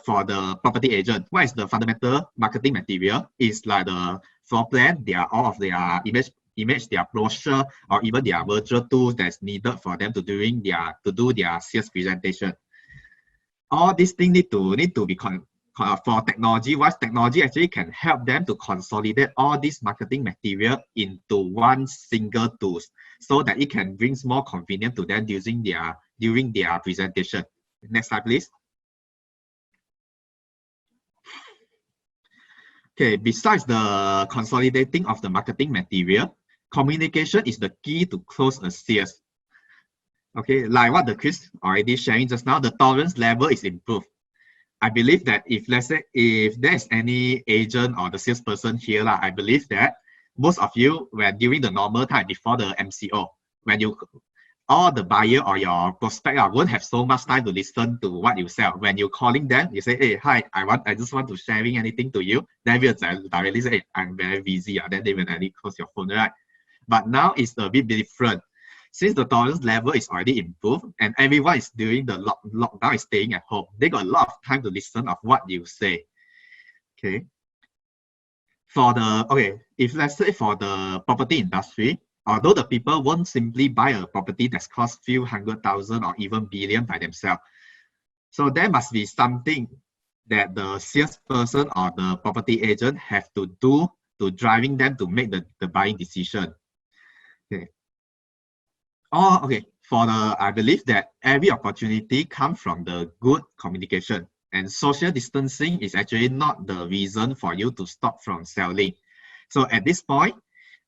S4: for the property agent, what is the fundamental marketing material? It's like the floor plan, all of their image, their brochure, or even their virtual tools that's needed for them to do their sales presentation. All these things need to be for technology. What technology actually can help them to consolidate all this marketing material into one single tool, so that it can bring more convenience to them during their presentation. Next slide, please. Okay, besides the consolidating of the marketing material, communication is the key to close a sales. Okay, like what the Chris already sharing just now, the tolerance level is improved. I believe that if there's any agent or the salesperson here, I believe that most of you, when during the normal time before the MCO, when you all the buyer or your prospect won't have so much time to listen to what you sell. When you're calling them, you say, hey, hi, I just want to sharing anything to you. They will directly say, hey, I'm very busy. Then they will directly close your phone, right? But now it's a bit different. Since the tolerance level is already improved and everyone is doing the lockdown, is staying at home, they got a lot of time to listen of what you say. Okay. If let's say for the property industry, although the people won't simply buy a property that's cost few 100,000 or even billion by themselves. So there must be something that the salesperson or the property agent have to do to driving them to make the buying decision. Okay. I believe that every opportunity comes from the good communication, and social distancing is actually not the reason for you to stop from selling. So at this point,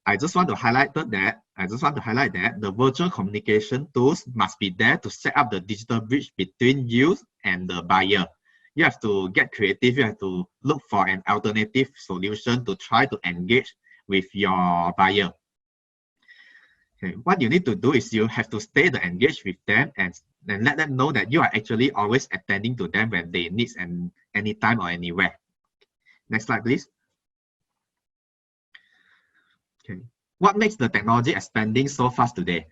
S4: I just want to highlight that the virtual communication tools must be there to set up the digital bridge between you and the buyer. You have to get creative. You have to look for an alternative solution to try to engage with your buyer. Okay. What you need to do is you have to stay engaged with them and let them know that you are actually always attending to them when they need and anytime or anywhere. Next slide, please. Okay. What makes the technology expanding so fast today?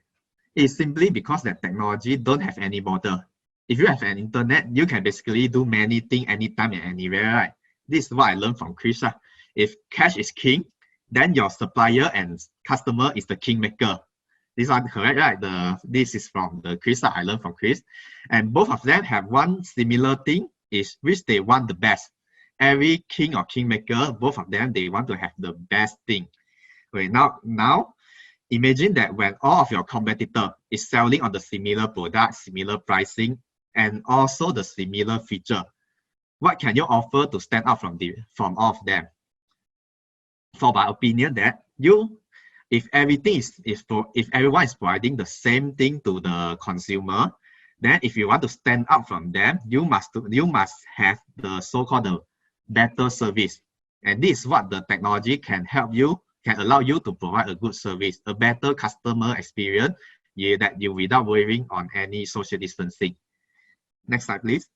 S4: It's simply because that technology don't have any border. If you have an internet, you can basically do many things anytime and anywhere, right? This is what I learned from Chris. If cash is king, then your supplier and customer is the kingmaker. This one correct, right? This is from the Chris I learned from Chris. And both of them have one similar thing, is which they want the best. Every king or kingmaker, both of them, they want to have the best thing. Okay, now imagine that when all of your competitor is selling on the similar product, similar pricing, and also the similar feature, what can you offer to stand out from all of them? For my opinion, that if everything if everyone is providing the same thing to the consumer, then if you want to stand out from them, you must have the so-called the better service. And this is what the technology can allow you to provide a good service, a better customer experience without worrying on any social distancing. Next slide, please.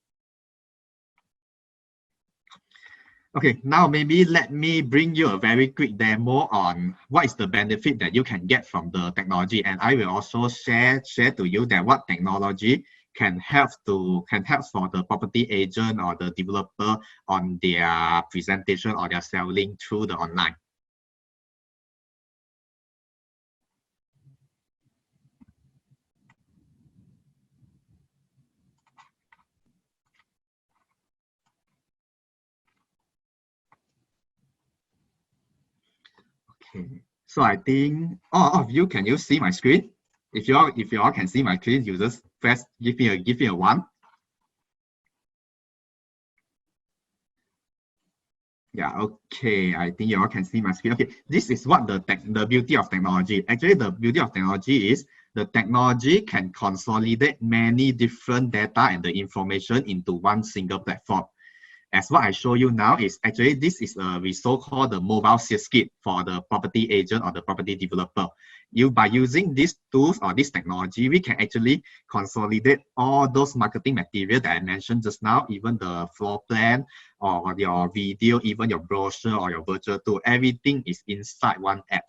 S4: Okay, now maybe let me bring you a very quick demo on what is the benefit that you can get from the technology, and I will also share to you that what technology can help for the property agent or the developer on their presentation or their selling through the online. Okay, so I think all of you, can you see my screen? If you all can see my screen, you just press give me a 1. Yeah, okay. I think you all can see my screen. Okay, this is what the beauty of technology. Actually, the beauty of technology is the technology can consolidate many different data and the information into one single platform. As what I show you now is actually this is we so-called the mobile sales kit for the property agent or the property developer. By using these tools or this technology, we can actually consolidate all those marketing material that I mentioned just now, even the floor plan or your video, even your brochure or your virtual tool. Everything is inside one app.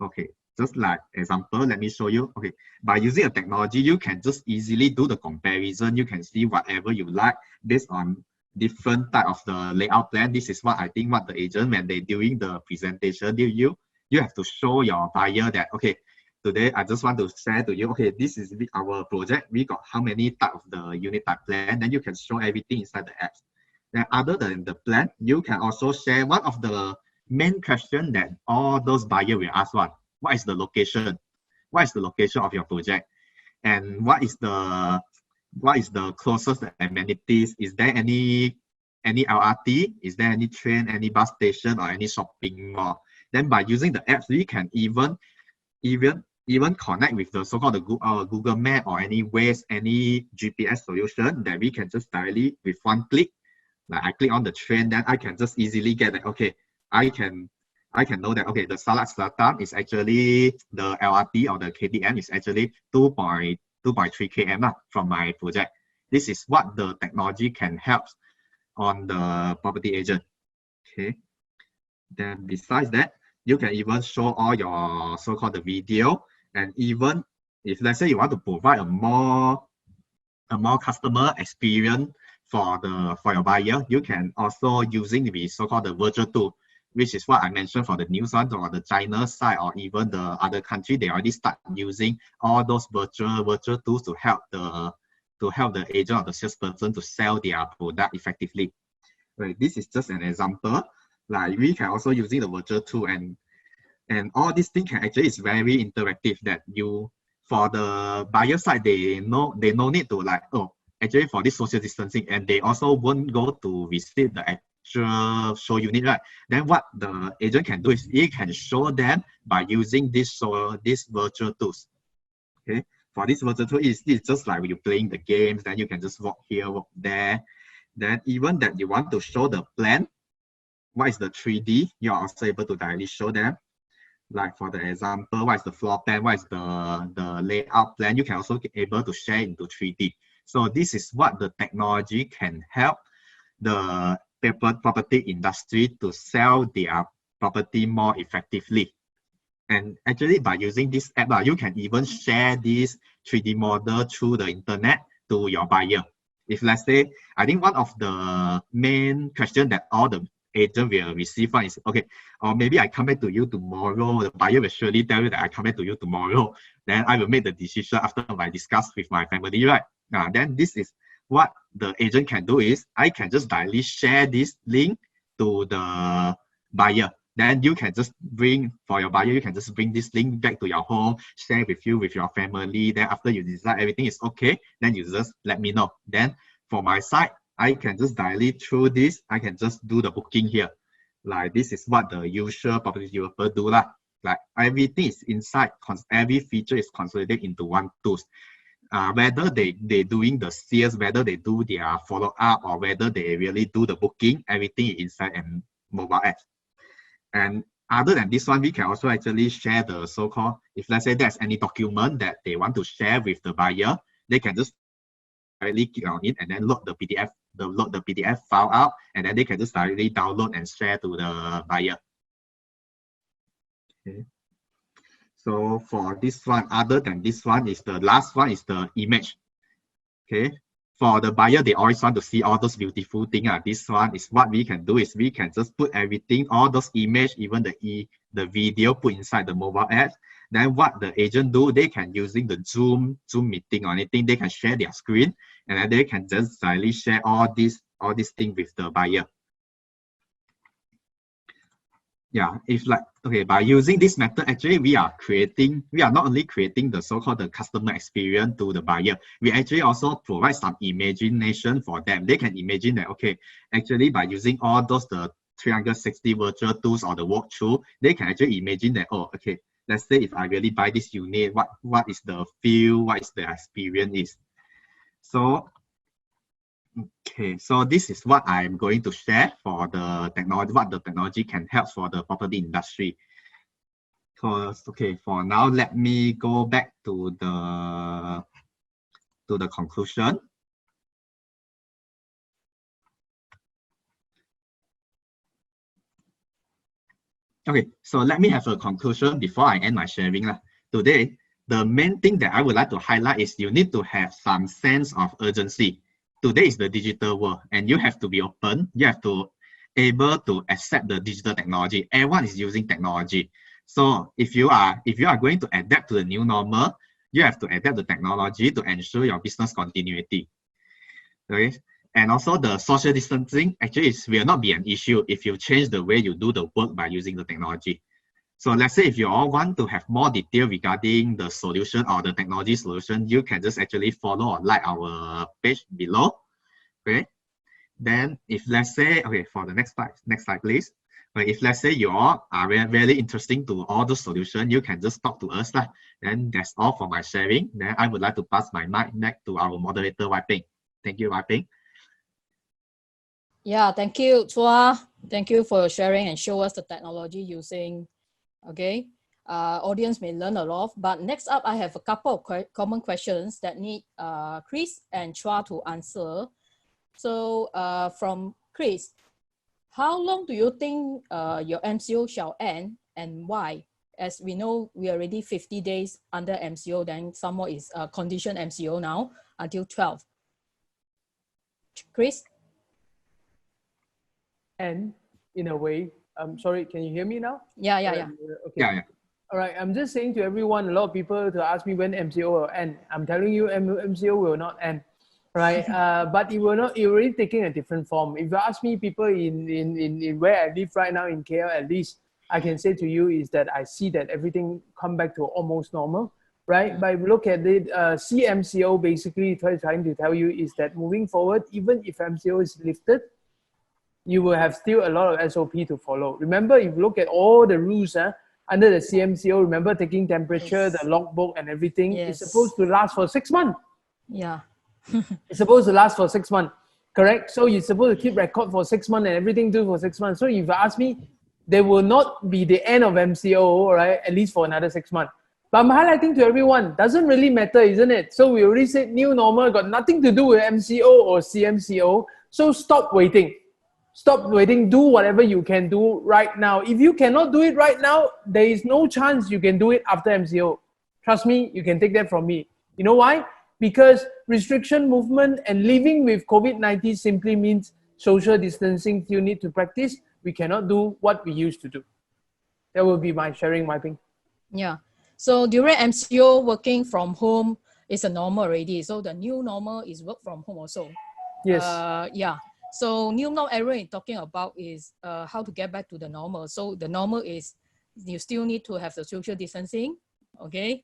S4: Okay, just like example, let me show you. Okay, by using a technology, you can just easily do the comparison. You can see whatever you like based on different type of the layout plan. This is what I think what the agent, when they doing the presentation, you have to show your buyer that, okay, today I just want to share to you, okay, this is our project. We got how many type of the unit type plan. Then you can show everything inside the apps. Then other than the plan, you can also share one of the main question that all those buyers will ask: what is the location? What is the location of your project? And what is the closest amenities? Is there any LRT? Is there any train, any bus station, or any shopping mall? Then by using the apps, we can even connect with the so-called Google Map or any Waze, any GPS solution that we can just directly with one click. Like I click on the train, then I can just easily get that, okay, I can I can know that, okay, the Salak Selatan is actually, the LRT or the KTM is actually 2.3 km from my project. This is what the technology can help on the property agent. Okay. Then besides that, you can even show all your so-called the video, and even if let's say you want to provide a more customer experience for your buyer, you can also using the so-called the virtual tool, which is what I mentioned for the news one or the China side or even the other country. They already start using all those virtual tools to help the agent or the salesperson to sell their product effectively. Right, this is just an example. Like we can also using the virtual tool, and all these things can actually is very interactive, that you, for the buyer side, they no need to like, oh, actually for this social distancing, and they also won't go to visit the actual show unit, right? Then what the agent can do is he can show them by using these virtual tools. Okay, for this virtual tool, it's just like when you're playing the games, then you can just walk here, walk there. Then even that you want to show the plan, what is the 3D, you're also able to directly show them. Like for the example, what is the floor plan, what is the layout plan, you can also be able to share into 3D. So this is what the technology can help the property industry to sell their property more effectively. And actually by using this app, you can even share this 3D model through the internet to your buyer. If let's say, I think one of the main questions that all the agent will receive is, okay, or maybe I come back to you tomorrow, the buyer will surely tell you that I come back to you tomorrow, then I will make the decision after I discuss with my family, right? Then this is what the agent can do is, I can just directly share this link to the buyer. Then you can just bring, for your buyer, you can just bring this link back to your home, share with you, with your family. Then after you decide everything is okay, then you just let me know. Then for my side, I can just directly through this, I can just do the booking here. Like this is what the usual property developer do lah. Like everything is inside, every feature is consolidated into one tool. Whether they doing the sales, whether they do their follow-up, or whether they really do the booking, everything is inside and mobile app. And other than this one, we can also actually share the so-called, if let's say there's any document that they want to share with the buyer, they can just directly click on it and then load the PDF file out, and then they can just directly download and share to the buyer. Okay. So for this one, other than this one, is the last one is the image. Okay. For the buyer, they always want to see all those beautiful things. This one is what we can do is we can just put everything, all those image, even the video, put inside the mobile app. Then what the agent do, they can using the Zoom meeting or anything, they can share their screen, and then they can just directly share all these things with the buyer. Yeah, if like, okay, by using this method, actually we are not only creating the so-called the customer experience to the buyer, we actually also provide some imagination for them. They can imagine that, okay, actually by using all those the 360 virtual tools or the walkthrough, they can actually imagine that, oh, okay, let's say if I really buy this unit, what is the feel, what is the experience is. So okay, so this is what I'm going to share for the technology, what the technology can help for the property industry. Because, okay, for now, let me go back to the conclusion. Okay, so let me have a conclusion before I end my sharing. Today, the main thing that I would like to highlight is you need to have some sense of urgency. Today is the digital world, and you have to be open. You have to able to accept the digital technology. Everyone is using technology. So if you are going to adapt to the new normal, you have to adapt the technology to ensure your business continuity. Okay. And also the social distancing actually will not be an issue if you change the way you do the work by using the technology. So let's say if you all want to have more detail regarding the solution or the technology solution, you can just actually follow or like our page below. Okay. Then if let's say, okay, for the next slide, please. But if let's say you all are really interesting to all the solutions, you can just talk to us. And that's all for my sharing. Then I would like to pass my mic back to our moderator, Wai Ping. Thank you, Wai Ping.
S1: Yeah, thank you, Chua. Thank you for sharing and show us the technology using. Okay. Audience may learn a lot, but next up, I have a couple of common questions that need Chris and Chua to answer. So from Chris, how long do you think your MCO shall end and why? As we know, we are already 50 days under MCO, then some more is condition MCO now until 12. Chris?
S2: And in a way, sorry, can you hear me now?
S1: Yeah.
S2: Okay.
S4: Yeah.
S2: All right, I'm just saying to everyone, a lot of people to ask me when MCO will end. I'm telling you, MCO will not end, right? But it will not. It already taking a different form. If you ask me, people in where I live right now in KL, at least I can say to you is that I see that everything come back to almost normal, right? But if you look at it, CMCO basically trying to tell you is that moving forward, even if MCO is lifted, you will have still a lot of SOP to follow. Remember, if you look at all the rules under the CMCO, remember taking temperature,
S1: Yes.
S2: the logbook and everything,
S1: Yes.
S2: it's supposed to last for 6 months.
S1: Yeah.
S2: It's supposed to last for 6 months, correct? So you're supposed to keep record for 6 months and everything do for 6 months. So if you ask me, there will not be the end of MCO, right? At least for another 6 months. But I'm highlighting to everyone, doesn't really matter, isn't it? So we already said new normal got nothing to do with MCO or CMCO. So stop waiting. Stop waiting, do whatever you can do right now. If you cannot do it right now, there is no chance you can do it after MCO. Trust me, you can take that from me. You know why? Because restriction movement and living with COVID-19 simply means social distancing you need to practice. We cannot do what we used to do. That will be my sharing, my thing.
S1: Yeah. So during MCO, working from home is a normal already. So the new normal is work from home also.
S2: Yes.
S1: Yeah. So new normal everyone is talking about is how to get back to the normal. So the normal is you still need to have the social distancing. Okay.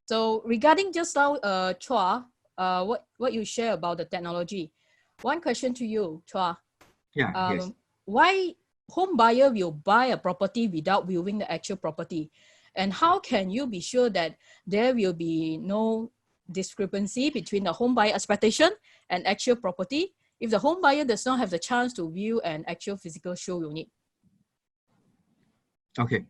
S1: So regarding just now, Chua, what you share about the technology. One question to you, Chua.
S4: Yeah. Yes.
S1: Why home buyer will buy a property without viewing the actual property? And how can you be sure that there will be no discrepancy between the home buyer expectation and actual property if the home buyer does not have the chance to view an actual physical show unit?
S4: Okay.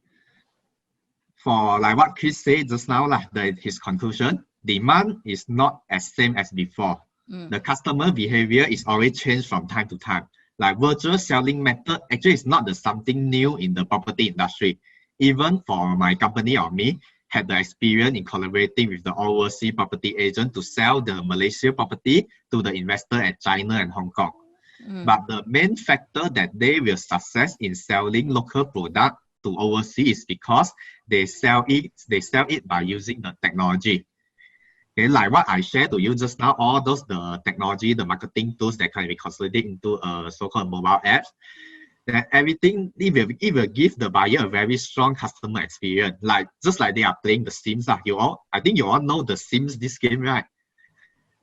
S4: For like what Chris said just now, his conclusion, demand is not as same as before. The customer behavior is always changed from time to time. Like virtual selling method actually is not the something new in the property industry. Even for my company or me, had the experience in collaborating with the overseas property agent to sell the Malaysia property to the investor at China and Hong Kong. But the main factor that they will success in selling local product to overseas is because they sell it by using the technology. Okay, like what I shared to you just now, all those the technology, the marketing tools that can be consolidated into a so-called mobile apps. That everything it will give the buyer a very strong customer experience. Like just like they are playing the Sims. I think you all know the Sims, this game, right?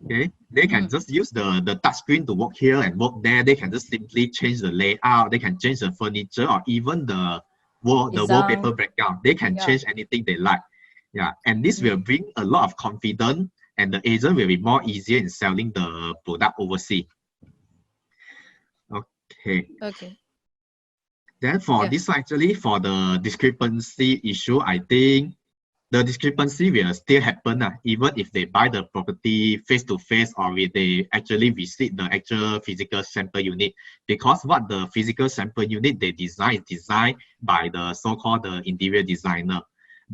S4: Okay, they can just use the touch screen to work here and work there. They can just simply change the layout. They can change the furniture or even the wallpaper background. They can change anything they like. Yeah, and this will bring a lot of confidence, and the agent will be more easier in selling the product overseas. Okay. Then for this actually, for the discrepancy issue, I think the discrepancy will still happen even if they buy the property face-to-face or if they actually visit the actual physical sample unit. Because what the physical sample unit they design is designed by the so-called the interior designer.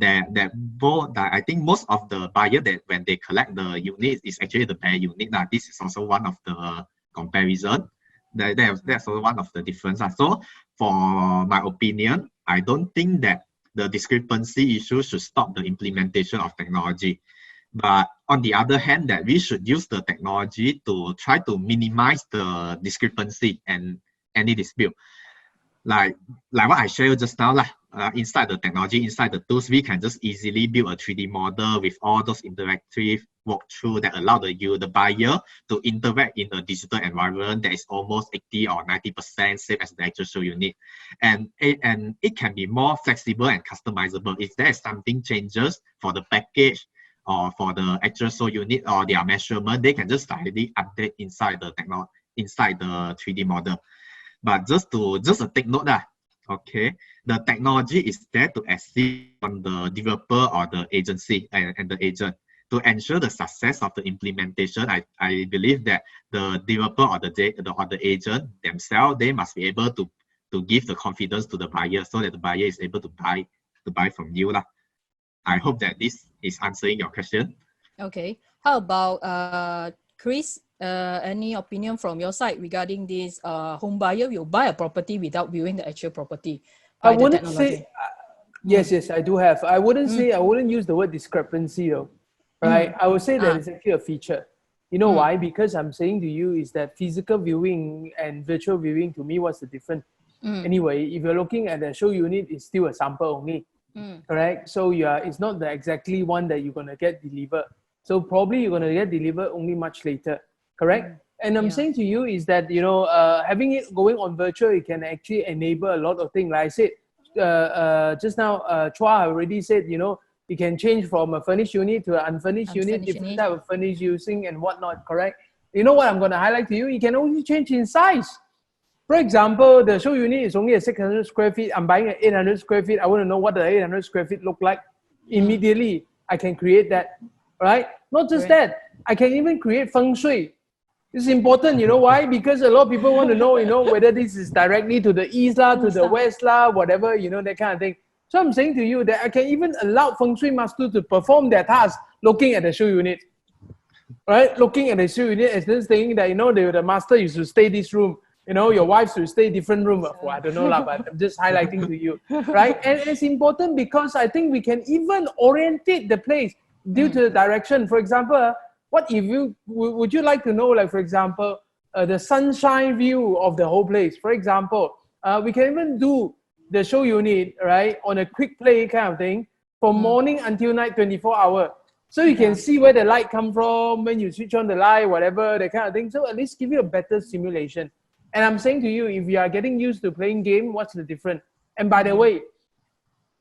S4: I think most of the buyer that when they collect the unit is actually the bare unit. This is also one of the comparison. That's also one of the difference. So for my opinion, I don't think that the discrepancy issue should stop the implementation of technology. But on the other hand, that we should use the technology to try to minimize the discrepancy and any dispute. Like what I shared just now, inside the technology, inside the tools, we can just easily build a 3D model with all those interactive walkthrough that allow the buyer to interact in a digital environment that is almost 80 or 90% same as the actual show unit. And it can be more flexible and customizable. If there is something changes for the package or for the actual show unit or their measurement, they can just directly update inside the 3D model. But just a take note that, okay, the technology is there to assist on the developer or the agency and the agent to ensure the success of the implementation. I believe that the developer or the agent themselves, they must be able to give the confidence to the buyer so that the buyer is able to buy from you lah. I hope that this is answering your question.
S1: Okay. How about Chris? Any opinion from your side regarding this home buyer will buy a property without viewing the actual property
S2: I
S1: by the
S2: wouldn't
S1: technology?
S2: say, yes, I do have. I wouldn't use the word discrepancy though, right? I would say that it's actually a feature. You know why? Because I'm saying to you is that physical viewing and virtual viewing, to me, what's the difference? Anyway, if you're looking at the show unit, it's still a sample only, correct? So it's not the exactly one that you're gonna get delivered. So probably you're gonna get delivered only much later, correct? And I'm saying to you is that, you know, having it going on virtual, it can actually enable a lot of things. Like I said, just now, Chua already said, you know, you can change from a furnished unit to an unfurnished unit, different type of furnished using and whatnot, correct? You know what I'm going to highlight to you? You can only change in size. For example, the show unit is only a 600 square feet. I'm buying an 800 square feet. I want to know what the 800 square feet look like. Immediately, I can create that, right? Not just that, I can even create feng shui. It's important, you know why? Because a lot of people want to know, you know, whether this is directly to the east lah, to the west lah, whatever, you know, that kind of thing. So I'm saying to you that I can even allow feng shui master to perform their task looking at the show unit, right? Looking at the show unit as this thing that, you know, the master used to stay this room, you know, your wife should stay different room. Well, I don't know lah, but I'm just highlighting to you, right? And it's important because I think we can even orientate the place due to the direction. For example, what if would you like to know, like, for example, the sunshine view of the whole place? For example, we can even do the show unit, right, on a quick play kind of thing from morning until night, 24 hours. So you can see where the light come from, when you switch on the light, whatever, that kind of thing. So at least give you a better simulation. And I'm saying to you, if you are getting used to playing game, what's the difference? And by the way,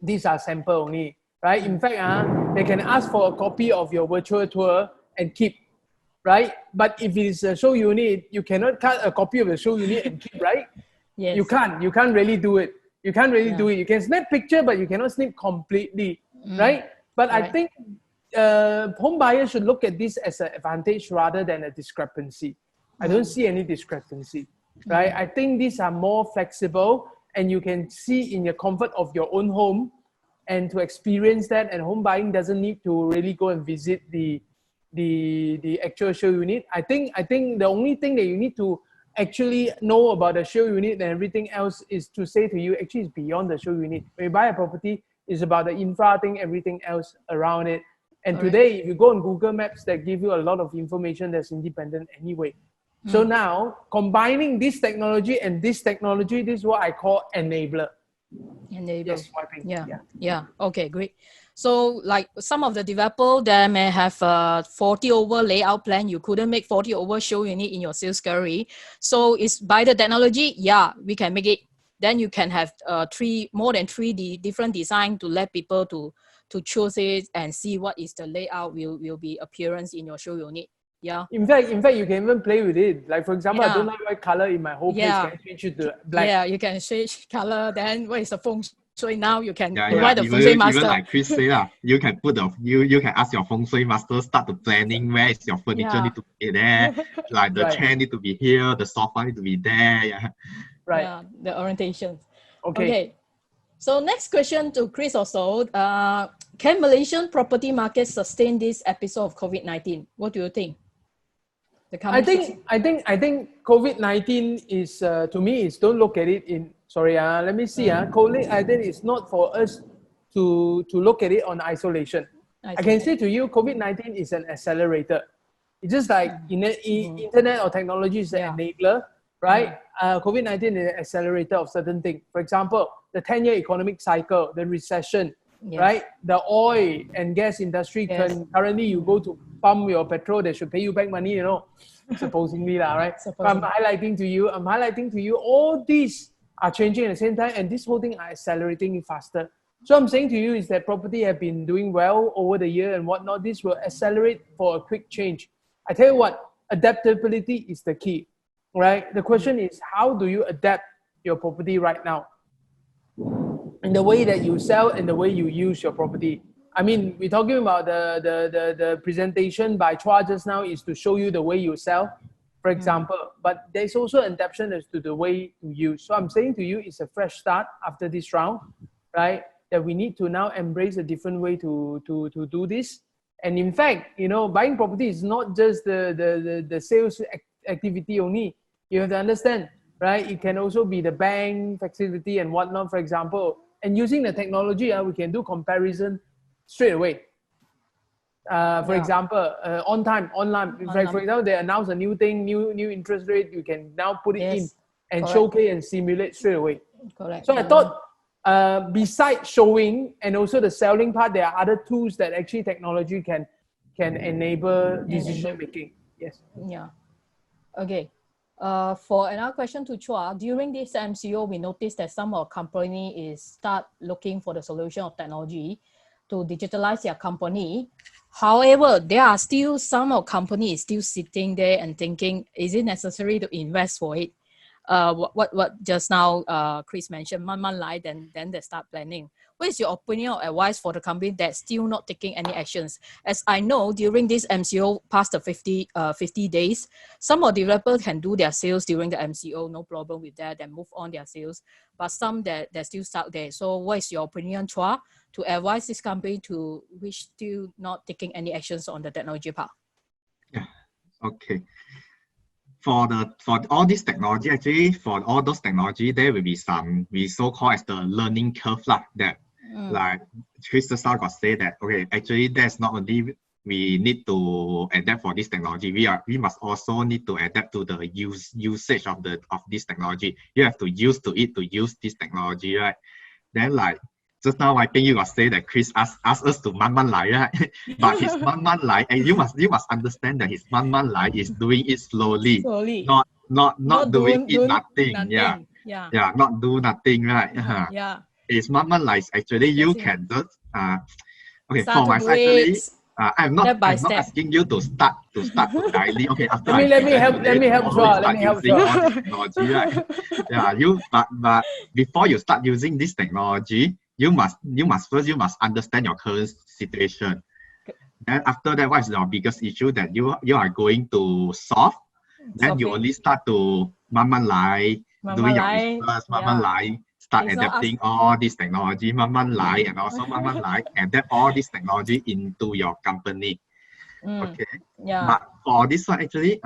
S2: these are sample only, right? In fact, they can ask for a copy of your virtual tour and keep, right? But if it is a show unit, you cannot cut a copy of the show unit and keep, right?
S1: Yes.
S2: You can't really do it. You can't really do it. You can snap picture, but you cannot snap completely, right? But I think home buyers should look at this as an advantage rather than a discrepancy. I don't see any discrepancy, right? I think these are more flexible and you can see in your comfort of your own home and to experience that. And home buying doesn't need to really go and visit the actual show unit. I think the only thing that you need to actually know about the show unit and everything else is to say to you, actually it's beyond the show unit. When you buy a property, it's about the infra thing, everything else around it. And today, if you go on Google Maps, that give you a lot of information that's independent anyway. So now, combining this technology and this technology, this is what I call enabler.
S1: Yes, yeah. Okay, great. So like some of the developer, they may have a 40 over layout plan. You couldn't make 40 over show unit in your sales gallery. So it's by the technology, we can make it. Then you can have more than three different design to let people to choose it and see what is the layout will be appearance in your show unit. Yeah.
S2: In fact, you can even play with it. Like for example, I don't like white color in my whole place. Can I change it to black?
S1: Yeah, you can change color. Then what is the feng shui now? You can
S4: provide
S1: the feng shui master.
S4: Even like Chris say you can put you can ask your feng shui master start the planning. Where is your furniture need to be there? Like the chair need to be here. The sofa need to be there. Yeah.
S2: Right.
S1: Yeah, the orientation.
S2: Okay.
S1: So next question to Chris also. Can Malaysian property market sustain this episode of COVID-19? What do you think?
S2: I think COVID-19 is to me is don't look at it in let me see COVID, I think it's not for us to look at it on isolation. I can say to you COVID-19 is an accelerator. It's just like internet or technology is an enabler, right? COVID-19 is an accelerator of certain things. For example, the 10-year economic cycle, the recession, right? The oil and gas industry currently you go to pump your petrol, they should pay you back money, you know, supposedly, right? But I'm highlighting to you, all these are changing at the same time, and this whole thing are accelerating faster. So I'm saying to you is that property have been doing well over the year and whatnot. This will accelerate for a quick change. I tell you what, adaptability is the key. right? The question is, how do you adapt your property right now? In the way that you sell and the way you use your property. I mean, we're talking about the presentation by Chua just now is to show you the way you sell, for example, but there's also an adaptation as to the way to use. So I'm saying to you, it's a fresh start after this round, right? That we need to now embrace a different way to do this. And in fact, you know, buying property is not just the sales activity only. You have to understand, right? It can also be the bank facility and whatnot, for example. And using the technology, we can do comparison straight away. For example, online. For example, they announce a new thing, new interest rate. You can now put it in and showcase and simulate straight away.
S1: Correct.
S2: So I thought, besides showing and also the selling part, there are other tools that actually technology can enable decision making. Yes.
S1: Yeah. Okay. For another question to Chua, during this MCO, we noticed that some of company is start looking for the solution of technology to digitalize their company. However, there are still some of companies still sitting there and thinking, is it necessary to invest for it? What just now Chris mentioned, man lie, then they start planning. What is your opinion or advice for the company that's still not taking any actions? As I know, during this MCO past the 50 days, some of developers can do their sales during the MCO, no problem with that, and move on their sales. But some that still stuck there. So what is your opinion, Chua, to advise this company to which still not taking any actions on the technology part?
S4: Yeah. Okay. For all this technology, actually, for all those technology, there will be some we so-called as the learning curve that like Chris just got said that, okay, actually that's not only we need to adapt for this technology, we must also need to adapt to the usage of this technology. You have to use this technology, right? Then like just now I think you got say that Chris asked us to man lai, right? But his man lai, and you must understand that his man lai is doing it slowly. Not doing nothing. Yeah, not do nothing, right?
S1: Yeah.
S4: His man lai is actually you can just okay,
S1: start
S4: for myself actually. I'm not asking you to start daily. Okay, after
S2: let me help Chua.
S4: Let me help Chua. Technology, right? Yeah, but before you start using this technology, you must first understand your current situation. Then after that, what is your biggest issue that you are going to solve? Then you only start to man lai, doing your research, man lai. Start adapting all this technology, man lai, and also man lai, adapt all this technology into your company. Okay.
S1: Yeah.
S4: But for this one, actually,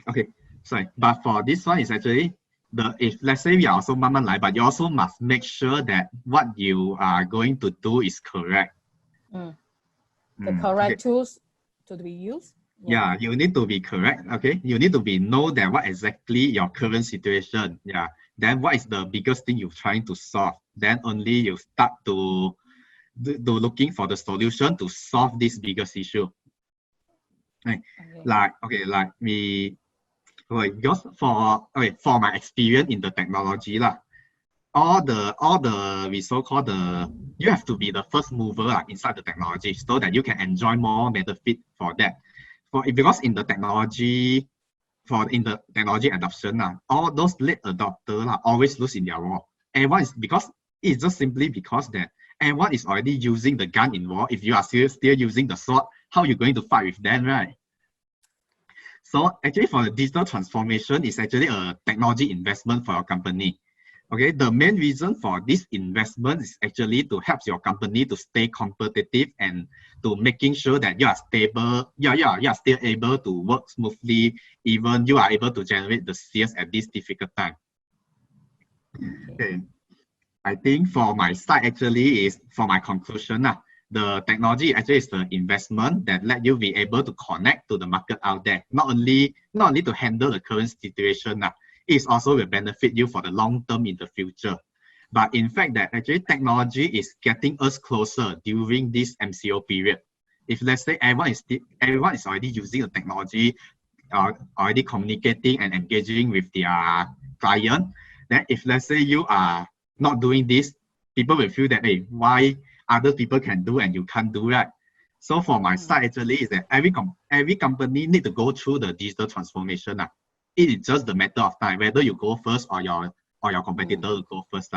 S4: okay, sorry. But for this one is actually if let's say we are also man lai, but you also must make sure that what you are going to do is correct.
S1: The correct tools to be used.
S4: Yeah, you need to be correct. Okay, you need to know that what exactly your current situation. Yeah, then what is the biggest thing you're trying to solve? Then only you start to looking for the solution to solve this biggest issue. Like because for my experience in the technology all the we so-called you have to be the first mover inside the technology so that you can enjoy more benefit for that. Because in the technology adoption, all those late adopters always lose in their war. And one is because it's just simply because that everyone is already using the gun in war. If you are still using the sword, how are you going to fight with them, right? So actually for the digital transformation is actually a technology investment for your company. Okay, the main reason for this investment is actually to help your company to stay competitive and to making sure that you are stable, you are still able to work smoothly, even you are able to generate the sales at this difficult time. Okay, I think for my side actually is for my conclusion, the technology actually is the investment that let you be able to connect to the market out there, not only to handle the current situation. It also will benefit you for the long term in the future. But in fact, that actually technology is getting us closer during this MCO period. If let's say everyone is already using the technology, already communicating and engaging with their client, then if let's say you are not doing this, people will feel that, hey, why other people can do and you can't do that? So for my side, actually, is that every company need to go through the digital transformation. It is just the matter of time, whether you go first or your competitor will go first.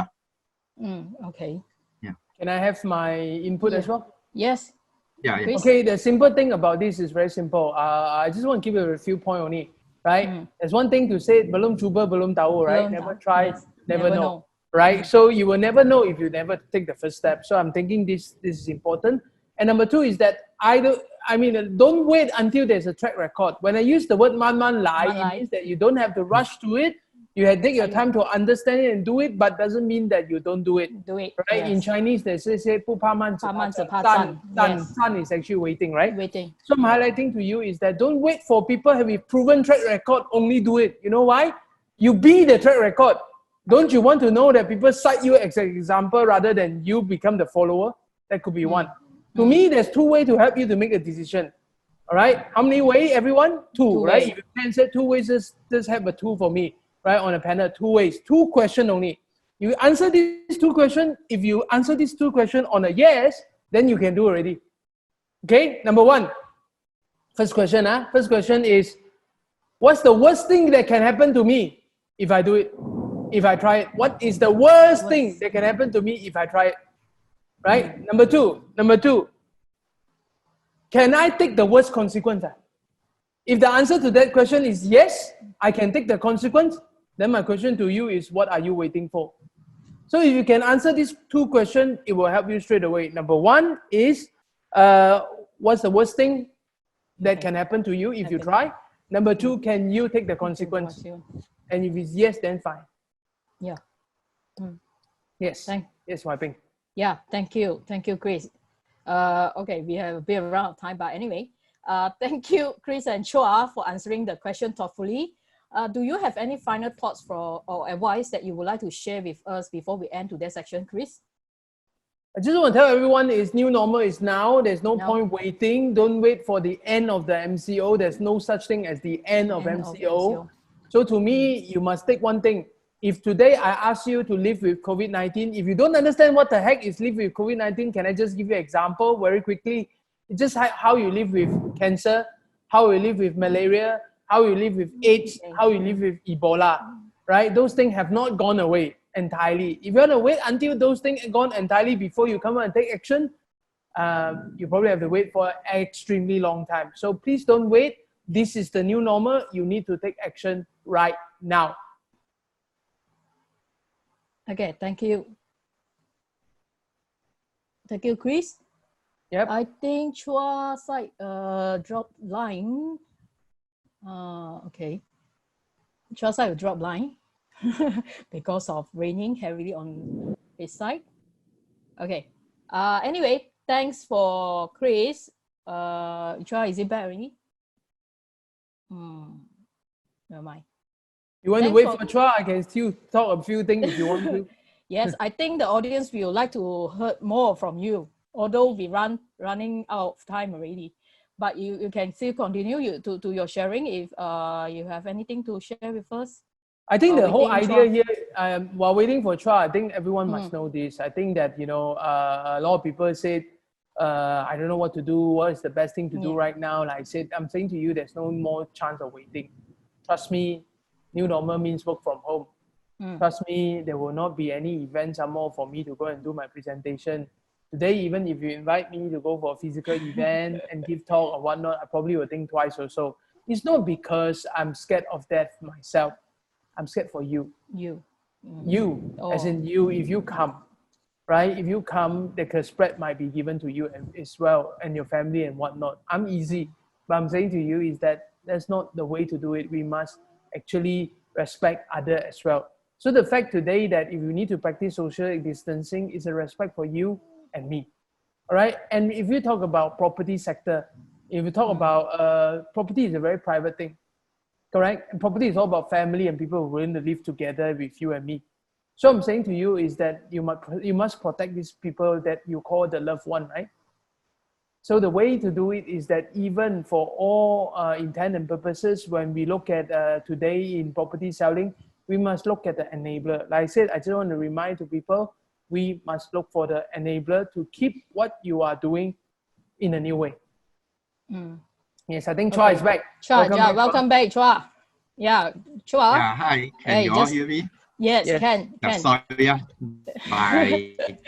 S1: Okay.
S4: Yeah.
S2: Can I have my input as well?
S1: Yes.
S4: Yeah.
S1: Chris?
S2: Okay, the simple thing about this is very simple. I just want to give you a few points only, right? There's one thing to say, belum cuba, belum tahu, right? Never try,
S1: Yes.
S2: never know, right? So you will never know if you never take the first step. So I'm thinking this is important. And number two is that don't wait until there's a track record. When I use the word man lai, it means that you don't have to rush to it. You have take your time to understand it and do it, but doesn't mean that you don't do it.
S1: Right?
S2: Yes. In Chinese, they say 不怕慢，只怕
S1: sun.
S2: Sun is actually waiting, right?
S1: Waiting.
S2: So I'm highlighting to you is that don't wait for people have a proven track record, only do it. You know why? You be the track record. Don't you want to know that people cite you as an example rather than you become the follower? That could be one. To me, there's two ways to help you to make a decision. All right? How many ways, everyone? Two, right? If you can say two ways, just have a two for me, right? On a panel, two ways. Two questions only. You answer these two questions. If you answer these two questions on a yes, then you can do already. Okay? Number one. First question, First question is, what's the worst thing that can happen to me if I do it? If I try it? What is the worst thing that can happen to me if I try it? Right? Number two, can I take the worst consequence? If the answer to that question is yes, I can take the consequence, then my question to you is, what are you waiting for? So if you can answer these two questions, it will help you straight away. Number one is, what's the worst thing that can happen to you if you try? Number two, can you take the consequence? And if it's yes, then fine.
S1: Yeah.
S2: Yes. Yes, Wai-Ping.
S1: Yeah, thank you, Chris. Okay, we have a bit of run of time, but anyway, thank you, Chris and Chua, for answering the question thoughtfully. Do you have any final thoughts or advice that you would like to share with us before we end today's section, Chris?
S2: I just want to tell everyone is new normal is now. There's no point waiting. Don't wait for the end of the MCO. There's no such thing as the end of MCO. So to me, you must take one thing. If today I ask you to live with COVID-19, if you don't understand what the heck is live with COVID-19, can I just give you an example very quickly? It's just how you live with cancer, how you live with malaria, how you live with AIDS, how you live with Ebola, right? Those things have not gone away entirely. If you want to wait until those things are gone entirely before you come out and take action, you probably have to wait for an extremely long time. So please don't wait. This is the new normal. You need to take action right now.
S1: Okay, thank you. Thank you, Chris.
S2: Yep.
S1: I think Chua side drop line. Okay. Chua side will drop line because of raining heavily on his side. Okay. Anyway, thanks for Chris. Chua, is it back already? Never mind.
S2: You want to wait for Chua? I can still talk a few things if you want to.
S1: Yes, I think the audience will like to hear more from you, although we running out of time already. But you can still continue to your sharing if you have anything to share with us.
S2: I think the whole idea here, while waiting for Chua, I think everyone must know this. I think that, a lot of people said, I don't know what to do. What is the best thing to do right now? Like I said, I'm saying to you, there's no more chance of waiting. Trust me, new normal means work from home. Trust me, there will not be any events more for me to go and do my presentation. Today, even if you invite me to go for a physical event and give talk or whatnot, I probably will think twice or so. It's not because I'm scared of death myself. I'm scared for you. As in you, if you come, right? If you come, the spread might be given to you as well and your family and whatnot. I'm easy, but I'm saying to you is that that's not the way to do it. We must actually respect others as well. So the fact today that if you need to practice social distancing is a respect for you and me, all right? And if you talk about property sector, if you talk about property is a very private thing, correct? And property is all about family and people who are willing to live together with you and me. So I'm saying to you is that you must protect these people that you call the loved one, right? So the way to do it is that even for all intent and purposes, when we look at today in property selling, we must look at the enabler. Like I said, I just want to remind to people, we must look for the enabler to keep what you are doing in a new way.
S1: Mm.
S2: Yes, I think Chua is back.
S1: Chua, welcome back, Chua. Yeah, Chua.
S4: Yeah, hi. Can you all hear me?
S1: Yes,
S2: Yes.
S1: can.
S4: Sorry,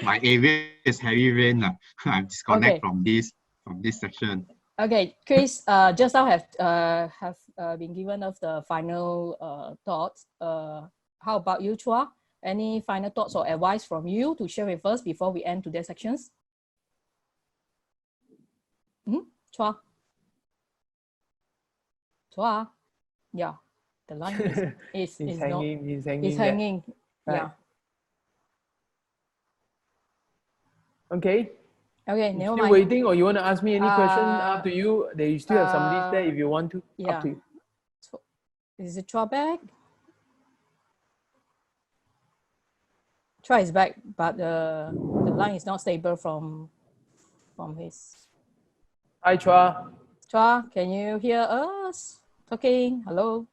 S4: my area is heavy rain. I'm disconnect from this section.
S1: Okay, Chris, just now have been given us the final thoughts. How about you, Chua? Any final thoughts or advice from you to share with us before we end today's sections? Chua? Chua? Yeah, the line is
S2: hanging.
S1: He's hanging.
S2: Right.
S1: Yeah.
S2: Okay.
S1: Okay,
S2: You
S1: never
S2: still
S1: mind.
S2: waiting, or you want to ask me any question? Up to you. You still have somebody there if you want to.
S1: Yeah.
S2: Up to you.
S1: So, is it Chua back? Chua is back, but the line is not stable from his.
S2: Hi, Chua.
S1: Chua, can you hear us talking? Hello.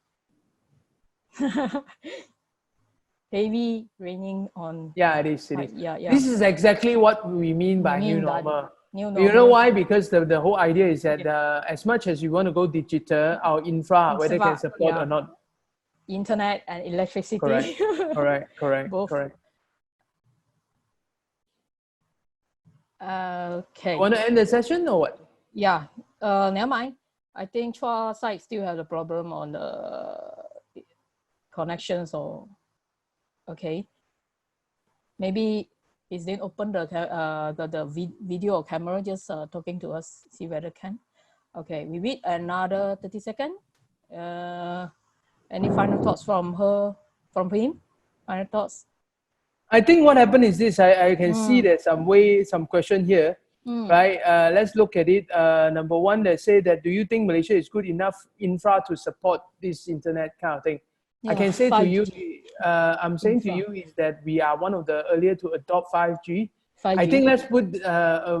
S1: Heavy raining on.
S2: Yeah, it is.
S1: Yeah.
S2: This is exactly what we mean by new normal.
S1: New normal.
S2: You know why? Because the whole idea is that as much as you want to go digital, our infra, whether it can support or not.
S1: Internet and electricity.
S2: Correct.
S1: Both.
S2: Correct.
S1: Okay.
S2: You want to end the session or what?
S1: Yeah. Never mind. I think Chua side still has a problem on the connections or. Okay. Maybe is then open the video or camera, just talking to us, see whether can. Okay, we wait another 30 seconds. Any final thoughts from him? Final thoughts?
S2: I think what happened is this. I can see there's some question here, right? Let's look at it. Number one, they say that, do you think Malaysia is good enough infra to support this internet kind of thing? I can say 5G. To you, I'm saying to you is that we are one of the earlier to adopt 5G. I think let's put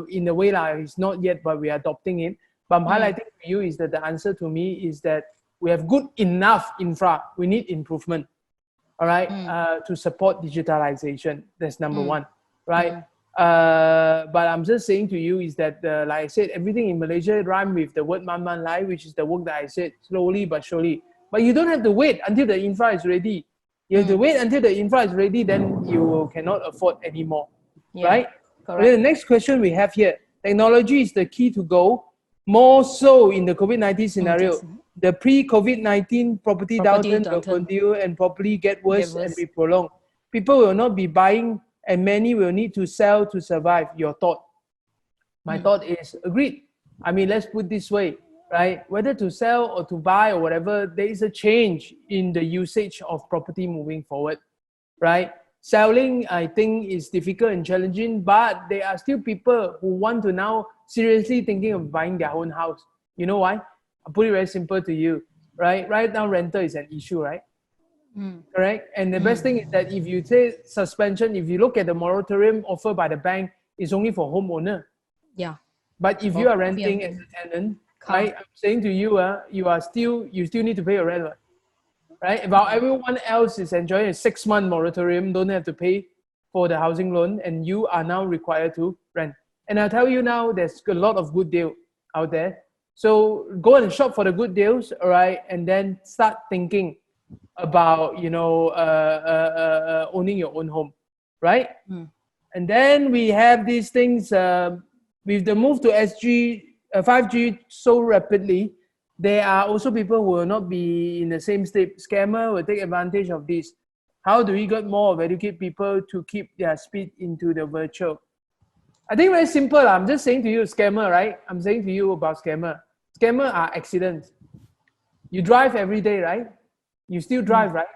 S2: in a way like it's not yet, but we are adopting it. But I'm highlighting to you is that the answer to me is that we have good enough infra. We need improvement, all right, to support digitalization. That's number one, right? But I'm just saying to you is that, like I said, everything in Malaysia rhyme with the word man lai, which is the work that I said, slowly but surely. But you don't have to wait until the infra is ready. You have to wait until the infra is ready, then you cannot afford anymore, right?
S1: Correct.
S2: Okay, the next question we have here, technology is the key to go, more so in the COVID-19 scenario. The pre-COVID-19 property downturn will continue and probably get worse and be prolonged. People will not be buying and many will need to sell to survive. Your thought? My thought is agreed. I mean, let's put it this way, right? Whether to sell or to buy or whatever, there is a change in the usage of property moving forward, right? Selling, I think, is difficult and challenging, but there are still people who want to now seriously thinking of buying their own house. You know why? I'll put it very simple to you, right? Right now, rental is an issue, right? Correct? And the best thing is that if you say suspension, if you look at the moratorium offered by the bank, it's only for homeowner.
S1: Yeah.
S2: But if you are renting as a tenant, right, I'm saying to you, you still need to pay your rent, right? While everyone else is enjoying a 6-month moratorium, don't have to pay for the housing loan, and you are now required to rent. And I'll tell you now, there's a lot of good deal out there. So go and shop for the good deals, all right, and then start thinking about owning your own home, right? And then we have these things with the move to 5G so rapidly. There are also people who will not be in the same state. Scammer will take advantage of this. How do we get more of educate people to keep their speed into the virtual? I think very simple. I'm just saying to you, scammer, right? I'm saying to you about scammer. Scammer are accidents. You drive every day, right? You still drive, right?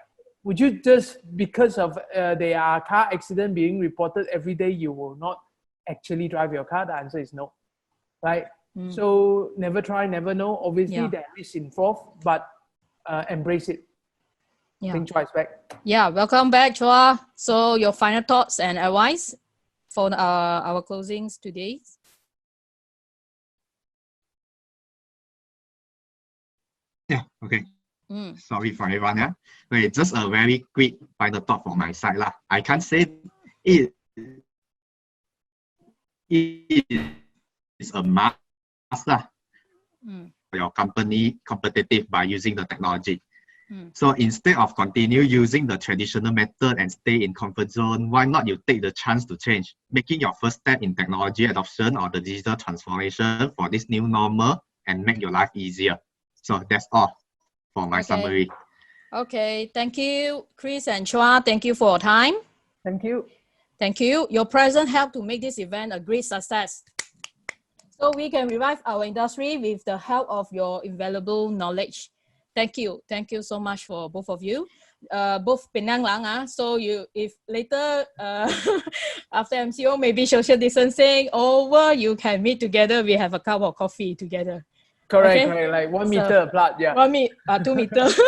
S2: Would you just, because of there are car accident being reported every day, you will not actually drive your car? The answer is no, right? So never try, never know. Obviously, there is involved, but embrace it. Think twice back.
S1: Yeah, welcome back, Chua. So your final thoughts and advice for our closings today?
S4: Yeah, okay. Sorry for everyone. Yeah, okay, just a very quick final thought from my side. I can't say it is a must. your company competitive by using the technology.
S1: Mm.
S4: So instead of continue using the traditional method and stay in comfort zone, why not you take the chance to change, making your first step in technology adoption or the digital transformation for this new normal and make your life easier. So that's all for my summary.
S1: Okay, thank you, Chris and Chua. Thank you for your time.
S2: Thank you.
S1: Thank you. Your presence helped to make this event a great success. So we can revive our industry with the help of your invaluable knowledge. Thank you. Thank you so much for both of you. Both Penang Lang. So you, if later after MCO, maybe social distancing over, you can meet together. We have a cup of coffee together.
S2: Correct,
S1: Okay?
S2: correct. Like 1 meter apart, yeah.
S1: 2 meters.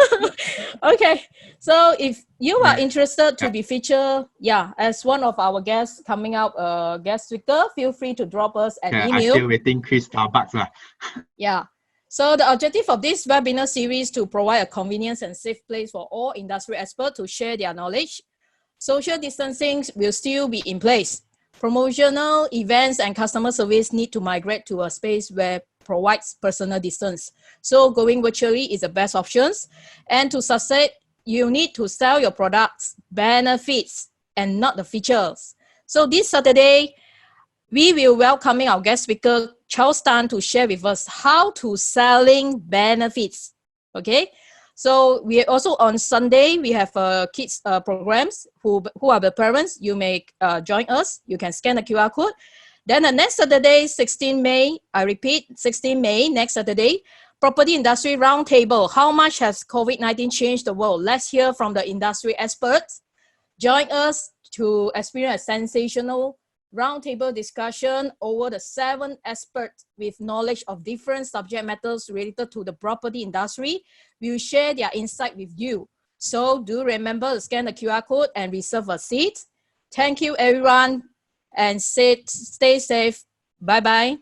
S1: Okay. So if you are interested to be featured, as one of our guests coming up, guest speaker, feel free to drop us an
S4: I'm
S1: email.
S4: still waiting Chris Starbucks.
S1: Yeah. So the objective of this webinar series to provide a convenience and safe place for all industry experts to share their knowledge. Social distancing will still be in place. Promotional events and customer service need to migrate to a space where provides personal distance. So going virtually is the best options. And to succeed, you need to sell your products, benefits, and not the features. So this Saturday, we will welcoming our guest speaker, Charles Tan, to share with us how to selling benefits. Okay. So we also on Sunday, we have kids programs who are the parents. You may join us. You can scan the QR code. Then the next Saturday, 16 May, I repeat, 16 May, next Saturday, Property Industry Roundtable. How much has COVID-19 changed the world? Let's hear from the industry experts. Join us to experience a sensational roundtable discussion over the 7 experts with knowledge of different subject matters related to the property industry. We will share their insight with you. So do remember to scan the QR code and reserve a seat. Thank you, everyone, and stay safe. Bye-bye.